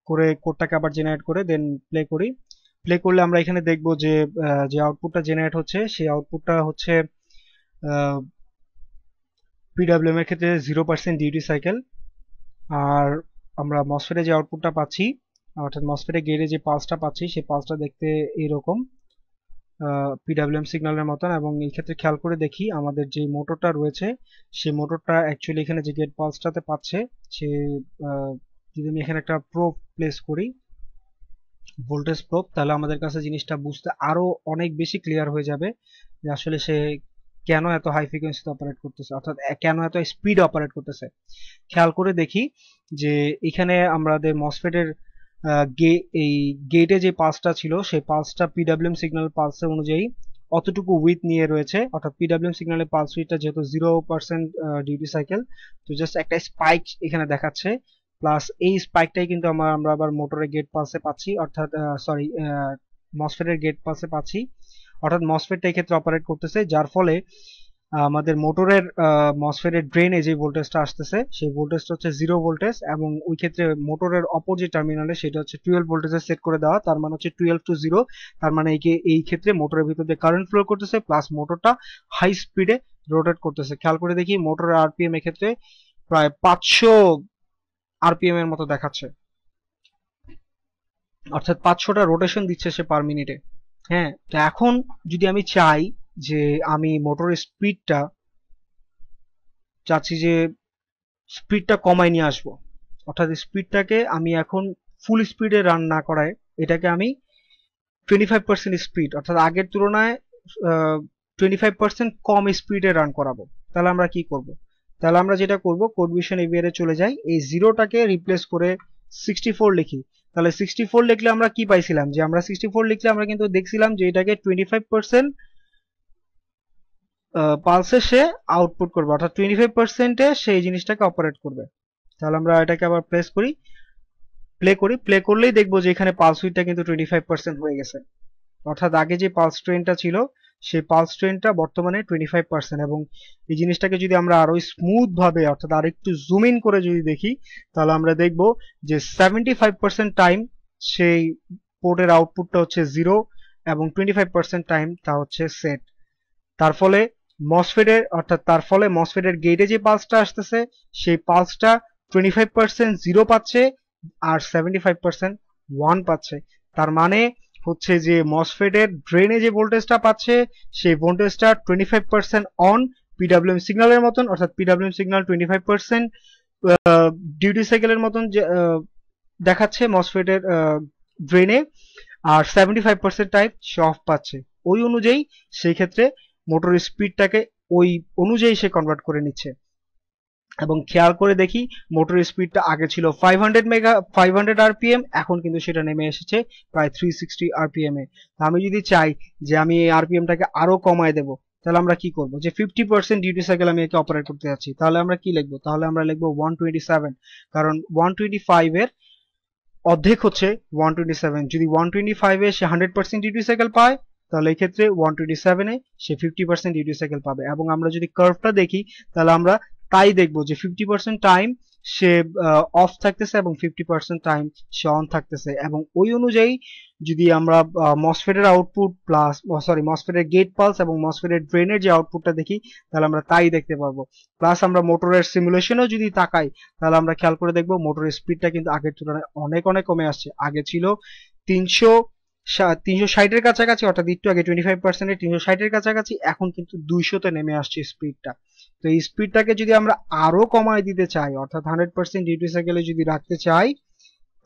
করে কোডটাকে আবার জেনারেট করে দেন প্লে করি। প্লে করলে আমরা এখানে দেখব যে যে আউটপুটটা জেনারেট হচ্ছে সেই আউটপুটটা হচ্ছে পিডব্লিউএম এর ক্ষেত্রে 0% ডিউটি সাইকেল। আর আমরা মসফেটে যে আউটপুটটা পাচ্ছি, অর্থাৎ মসফেটে গেটে যে পালসটা পাচ্ছি সেই পালসটা দেখতে এইরকম। পিডব্লিউএম সিগন্যালের মতন। এবং এই ক্ষেত্রে খেয়াল করে দেখি আমাদের যে মোটরটা রয়েছে সেই মোটরটা অ্যাকচুয়ালি এখানে যে গেট পালসটাতে পাচ্ছে সে যদি আমি এখানে একটা প্রোব প্লেস করি, ভোল্টেজ প্রোব, তাহলে আমাদের কাছে জিনিসটা বুঝতে আরো অনেক বেশি ক্লিয়ার হয়ে যাবে যে আসলে সে কেন এত হাই ফ্রিকোয়েন্সিতে অপারেট করতেছে, অর্থাৎ কেন এত স্পিড অপারেট করতেছে। খেয়াল করে দেখি যে এখানে আমাদের মসফেটের এই গেটে যে পালসটা ছিল সেই পালসটা পিডব্লিউএম সিগন্যাল পালসের অনুযায়ী অতটুকু উইথ নিয়ে রয়েছে, অর্থাৎ পিডব্লিউএম সিগন্যালের পালস উইথটা যেহেতু 0% ডিউটি সাইকেল, তো জাস্ট একটা স্পাইক এখানে দেখাচ্ছে। প্লাস এই স্পাইকটাই কিন্তু আমরা আবার মোটরের গেট পালসে পাচ্ছি, অর্থাৎ সরি মসফেটের গেট পালসে পাচ্ছি, অর্থাৎ মসফেটটা এই ক্ষেত্রে অপারেট করতেছে, যার ফলে আমাদের মোটরের মসফেটের ড্রেনে যে ভোল্টেজটা আসতেছে সেই ভোল্টেজটা হচ্ছে 0 ভোল্টেজ, এবং ওই ক্ষেত্রে মোটরের অপর যে টার্মিনালে সেটা হচ্ছে 12 ভোল্টেজে সেট করে দেওয়া, তার মানে হচ্ছে 12 to 0। তার মানে এই ক্ষেত্রে মোটরের ভিতর দিয়ে কারেন্ট ফ্লো করতেছে, প্লাস মোটরটা হাই স্পিডে রোটেট করতেছে। খেয়াল করে দেখি মোটরের আরপিএম এক্ষেত্রে প্রায় 500 আরপিএম এর মতো দেখাচ্ছে, অর্থাৎ 500টা রোটেশন দিচ্ছে সে পার মিনিটে। হ্যাঁ, তো এখন যদি আমি চাই যে আমি মোটরের চাচ্ছি যে স্পিডটা কমায় নিয়ে আসবো, অর্থাৎ স্পিডটাকে আমি এখন ফুল স্পিডে রান না করায় এটাকে আমি 25% স্পিড, অর্থাৎ আগের তুলনায় 25% কম স্পিডে রান করাবো। তাহলে আমরা কি করব? তাহলে আমরা যেটা করব, কোড ভিশন এভিআর এ চলে যাই, এই জিরোটাকে রিপ্লেস করে 64 লিখি। তাহলে 64 লিখলে আমরা কি পাইছিলাম, যে আমরা 64 লিখলে আমরা কিন্তু দেখছিলাম যে এটাকে 25% পালসে সে আউটপুট করবে, অর্থাৎ 25%-এ সেই জিনিসটাকে অপারেট করবে। তাহলে আমরা এটাকে আবার প্লে করলেই দেখবো যে এখানে পালস উইডটা কিন্তু 25% হয়ে গেছে, অর্থাৎ আগে যে পালস ট্রেনটা ছিল সেই পালস ট্রেনটা বর্তমানে 25%। এবং এই জিনিসটাকে যদি আমরা আরো স্মুথ ভাবে, অর্থাৎ আর একটু জুম ইন করে যদি দেখি, তাহলে আমরা দেখবো যে 75% টাইম সেই পোর্টের আউটপুটটা হচ্ছে 0, এবং 25% টাইম তা হচ্ছে সেট। তার ফলে মসফেটের গেটে যে পালসটা আসতেছে সেই পালসটা 25% 0 পাচ্ছে, আর 75% 1 পাচ্ছে। তার মানে হচ্ছে যে মসফেটের ড্রেনে যে ভোল্টেজটা পাচ্ছে সেই ভোল্টেজটা 25% অন, পিডব্লিউএম সিগন্যালের মতন, অর্থাৎ পিডব্লিউএম সিগন্যাল 25% ডিউটি সাইকেলের মতন দেখাচ্ছে মসফেটের ড্রেনে, আর 75% টাইম সে অফ পাচ্ছে। ওই অনুযায়ী সেই ক্ষেত্রে মোটর স্পিডটাকে ওই অনুযায়ী সে কনভার্ট করে নিচ্ছে। এবং খেয়াল করে দেখি মোটর স্পিডটা আগে ছিল 500 আরপিএম, এখন কিন্তু সেটা নেমে এসেছে প্রায় 360 আরপিএম এ। আমি যদি চাই যে আমি এই আরপিএমটাকে আরো কমায় দেব, তাহলে আমরা কি করব, যে 50% ডিউটি সাইকেল আমি একে অপারেট করতে যাচ্ছি, তাহলে আমরা কি লিখবো, তাহলে আমরা লিখবো 127, কারণ 125 এর অর্ধেক হচ্ছে 127। যদি 125 এ সে 100% ডিউটি সাইকেল পায়, তাহলে এই ক্ষেত্রে 127 এ সে 50% ডিউটি সাইকেল পাবে। এবং আমরা যদি কার্ভটা দেখি তাহলে আমরা তাই দেখবো যে 50% টাইম সে অফ থাকতেছে এবং 50% টাইম সে অন থাকতেছে। এবং ওই অনুযায়ী যদি আমরা মসফেটের আউটপুট প্লাস মসফেটের গেট পালস এবং মসফেটের ড্রেনের যে আউটপুটটা দেখি, তাহলে আমরা তাই দেখতে পারবো। প্লাস আমরা মোটরের সিমুলেশনও যদি তাকাই, তাহলে আমরা খেয়াল করে দেখবো মোটরের স্পিডটা কিন্তু আগের তুলনায় অনেক অনেক কমে আসছে। আগে ছিল 360 এর কাছাকাছি, অর্থাৎ একটু আগে 25% 360 এর কাছাকাছি, এখন কিন্তু 200-তে নেমে আসছে স্পিডটা। তো এই স্পিডটাকে যদি আমরা আরো কমায় দিতে চাই, অর্থাৎ 100% ডিউটি সাইকেলে যদি রাখতে চাই,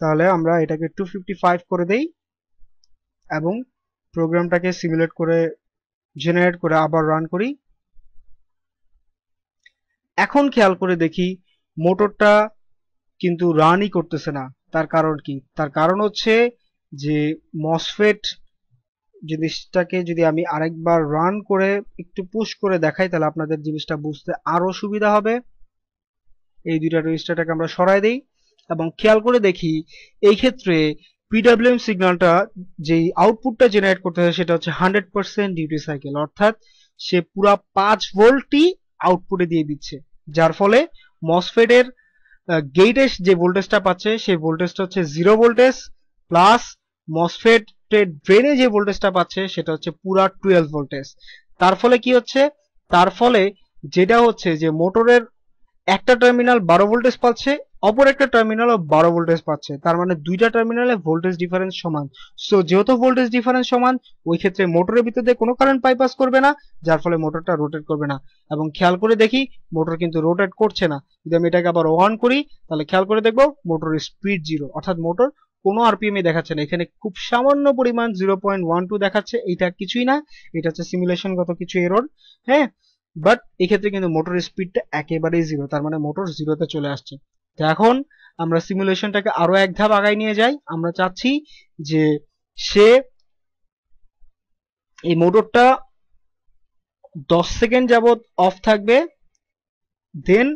তাহলে আমরা এটাকে 255 করে দেই এবং প্রোগ্রামটাকে সিমুলেট করে জেনারেট করে আবার রান করি। এখন খেয়াল করে দেখি মোটরটা কিন্তু রানই করতেছে না। তার কারণ কি? তার কারণ হচ্ছে যে মসফেট জিনিসটাকে যদি আমি আরেকবার রান করে একটু পুশ করে দেখাই, তাহলে আপনাদের জিনিসটা বুঝতে আরো সুবিধা হবে। এই দুইটা রেজিস্টারটাকে আমরা সরাই দেই এবং খেয়াল করে দেখি এই ক্ষেত্রে পিডব্লিউএম সিগন্যালটা যে আউটপুটটা জেনারেট করতে হয় সেটা হচ্ছে 100% ডিউটি সাইকেল, অর্থাৎ সে পুরা 5 ভোল্টই আউটপুটে দিয়ে দিচ্ছে, যার ফলে মসফেটের গেটে যে ভোল্টেজটা পাচ্ছে সেই ভোল্টেজটা হচ্ছে 0 ভোল্টেজ, প্লাস মসফেটের ড্রেনে যে ভোল্টেজটা পাচ্ছে সেটা হচ্ছে পুরা 12 ভোল্টেজ। তার ফলে কি হচ্ছে, তার ফলে যেটা হচ্ছে যে মোটরের একটা টার্মিনাল 12 ভোল্টেজ পাচ্ছে অপর একটা টার্মিনালও 12 ভোল্টেজ পাচ্ছে, তার মানে দুইটা টার্মিনালে ভোল্টেজ ডিফারেন্স সমান। সো যেহেতু ভোল্টেজ ডিফারেন্স সমান, ওই ক্ষেত্রে মোটরের ভিতর দিয়ে কোনো কারেন্ট বাইপাস করবে না, যার ফলে মোটরটা রোটেট করবে না। এবং খেয়াল করে দেখি মোটর কিন্তু রোটেট করছে না। যদি আমি এটাকে আবার অন করি তাহলে খেয়াল করে দেখবো মোটরের স্পিড 0, অর্থাৎ মোটর কোনো আরপিএম দেখাচ্ছে না। এখানে খুব সামান্য পরিমাণ 0.12 দেখাচ্ছে, এটা কিছুই না, এটা হচ্ছে সিমুলেশনগত কিছু এরর। হ্যাঁ, বাট এক্ষেত্রে কিন্তু মোটরের স্পিডটা একেবারেই 0, তার মানে মোটর 0-তে চলে আসছে। তো এখন আমরা সিমুলেশনটাকে আরো এক ধাপ আগায় নিয়ে যাই। আমরা চাচ্ছি যে সে এই মোটরটা 10 সেকেন্ড যাবত অফ থাকবে, দেন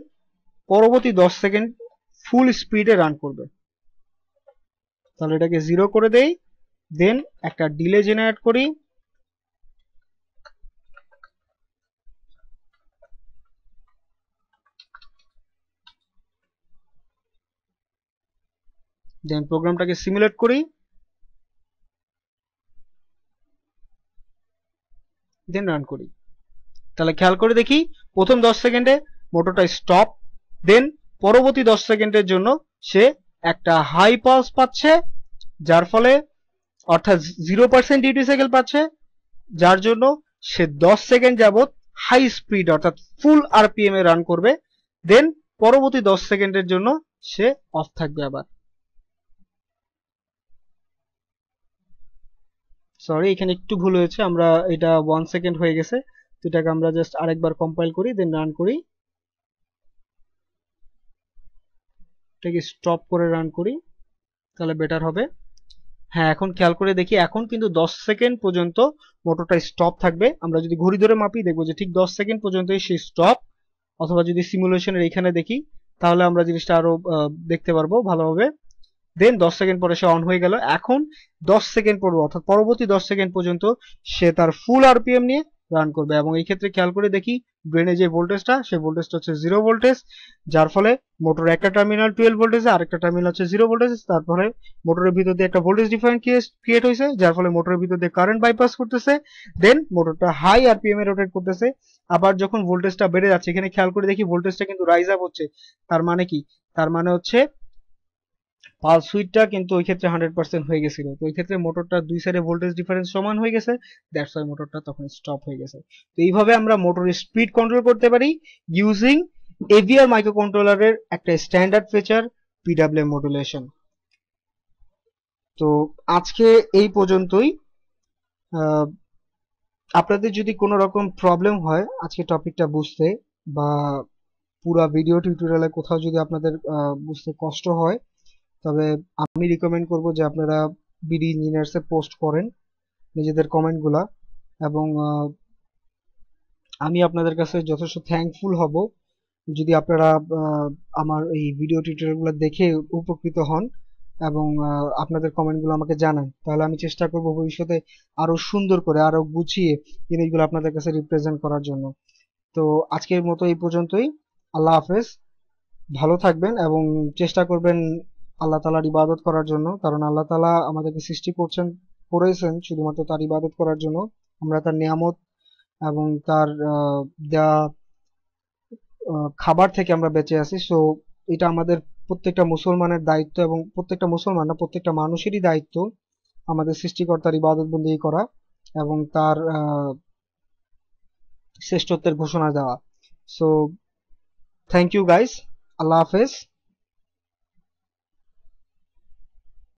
পরবর্তী 10 সেকেন্ড ফুল স্পিডে রান করবে। তাহলে এটাকে 0 করে দেই, দেন একটা ডিলে জেনারেট করি, দেন প্রোগ্রামটাকে সিমুলেট করি, দেন রান করি। তাহলে খেয়াল করে দেখি প্রথম 10 সেকেন্ডে মোটরটা স্টপ, দেন পরবর্তী 10 সেকেন্ডের জন্য সে একটা হাই পালস পাচ্ছে, যার ফলে অর্থাৎ 0% ডিউটি সাইকেল পাচ্ছে, যার জন্য সে 10 সেকেন্ড যাবত হাই স্পিড অর্থাৎ ফুল আরপিএম এ রান করবে, দেন পরবর্তী 10 সেকেন্ডের জন্য সে অফ থাকবে আবার। সরি, এখানে একটু ভুল হয়েছে, আমরা এটা 1 সেকেন্ড হয়ে গেছে, তো এটাকে আমরা জাস্ট আরেকবার কম্পাইল করি, দেন রান করি, এটাকে স্টপ করে রান করি, তাহলে বেটার হবে। হ্যাঁ, এখন খেয়াল করে দেখি এখন কিন্তু 10 সেকেন্ড পর্যন্ত মোটরটা স্টপ থাকবে। আমরা যদি ঘড়ি ধরে মাপি দেখবো যে ঠিক 10 সেকেন্ড পর্যন্তই সে স্টপ, অথবা যদি সিমুলেশনের এইখানে দেখি তাহলে আমরা জিনিসটা আরো দেখতে পারবো ভালোভাবে। দেন 10 সেকেন্ড পরে সে অন হয়ে গেল। এখন 10 সেকেন্ড পর অর্থাৎ পরবর্তী 10 সেকেন্ড পর্যন্ত সে তার ফুল আরপিএম নিয়ে রান করবে। এবং এই ক্ষেত্রে খেয়াল করে দেখি ব্রেনে যে ভোল্টেজটা, সেই ভোল্টেজটা হচ্ছে 0 ভোল্টেজ, যার ফলে মোটর একটা টার্মিনাল 12 ভোল্টেজে, আরেকটা টার্মিনাল হচ্ছে 0 ভোল্টেজ, তারপরে মোটরের ভিতর দিয়ে একটা ভোল্টেজ ডিফারেন্স ক্রিয়েট হয়েছে, যার ফলে মোটরের ভিতর দিয়ে কারেন্ট বাইপাস করতেছে, দেন মোটরটা হাই আরপিএম এ রোটেট করতেছে। আবার যখন ভোল্টেজটা বেড়ে যাচ্ছে, এখানে খেয়াল করে দেখি ভোল্টেজটা কিন্তু রাইজ আপ হচ্ছে। তার মানে কি? তার মানে হচ্ছে পালস উইডটা কিন্তু ওই ক্ষেত্রে 100% হয়ে গেছিল। তো ওই ক্ষেত্রে মোটরটা দুই সাইডে ভোল্টেজ ডিফারেন্স সমান হয়ে গেছে, দ্যাটস ওয়াই মোটরটা তখন স্টপ হয়ে গেছে। তো এইভাবে আমরা মোটরের স্পিড কন্ট্রোল করতে পারি ইউজিং এভিআর মাইক্রোকন্ট্রোলারের একটা স্ট্যান্ডার্ড ফিচার পিডব্লিউএম মডুলেশন। তো আজকে এই পর্যন্তই। আহ, আপনাদের যদি কোনো রকম প্রবলেম হয় আজকে টপিকটা বুঝতে, বা পুরা ভিডিও টিউটোরিয়ালে কোথাও যদি আপনাদের বুঝতে কষ্ট হয়, তবে আমি রিকমেন্ড করব যে আপনারা বিডি ইঞ্জিনিয়ার্সে পোস্ট করেন নিজেদের কমেন্টগুলা, এবং আমি আপনাদের কাছে যথেষ্ট থ্যাঙ্কফুল হব যদি আপনারা আমার এই ভিডিও টিউটোরিয়ালগুলো দেখে উপকৃত হন এবং আপনাদের কমেন্টগুলো আমাকে জানান। তাহলে আমি চেষ্টা করব ভবিষ্যতে আরো সুন্দর করে আরো গুছিয়ে জিনিসগুলো আপনাদের কাছে রিপ্রেজেন্ট করার জন্য। তো আজকের মতো এই পর্যন্তই। আল্লাহ হাফেজ, ভালো থাকবেন এবং চেষ্টা করবেন আল্লাহ তাআলার ইবাদত করার জন্য, কারণ আল্লাহ তাআলা আমাদেরকে সৃষ্টি করেছেন শুধুমাত্র তার ইবাদত করার জন্য। আমরা তার নিয়ামত এবং তার দেওয়া খাবার থেকে আমরা বেঁচে আছি। সো এটা আমাদের প্রত্যেকটা মুসলমানের দায়িত্ব, এবং প্রত্যেকটা মুসলমান না, প্রত্যেকটা মানুষেরই দায়িত্ব আমাদের সৃষ্টিকর্তার ইবাদত বন্দেগী করা এবং তার শ্রেষ্ঠত্বের ঘোষণা দেওয়া। সো থ্যাংক ইউ গাইস, আল্লাহ হাফেজ।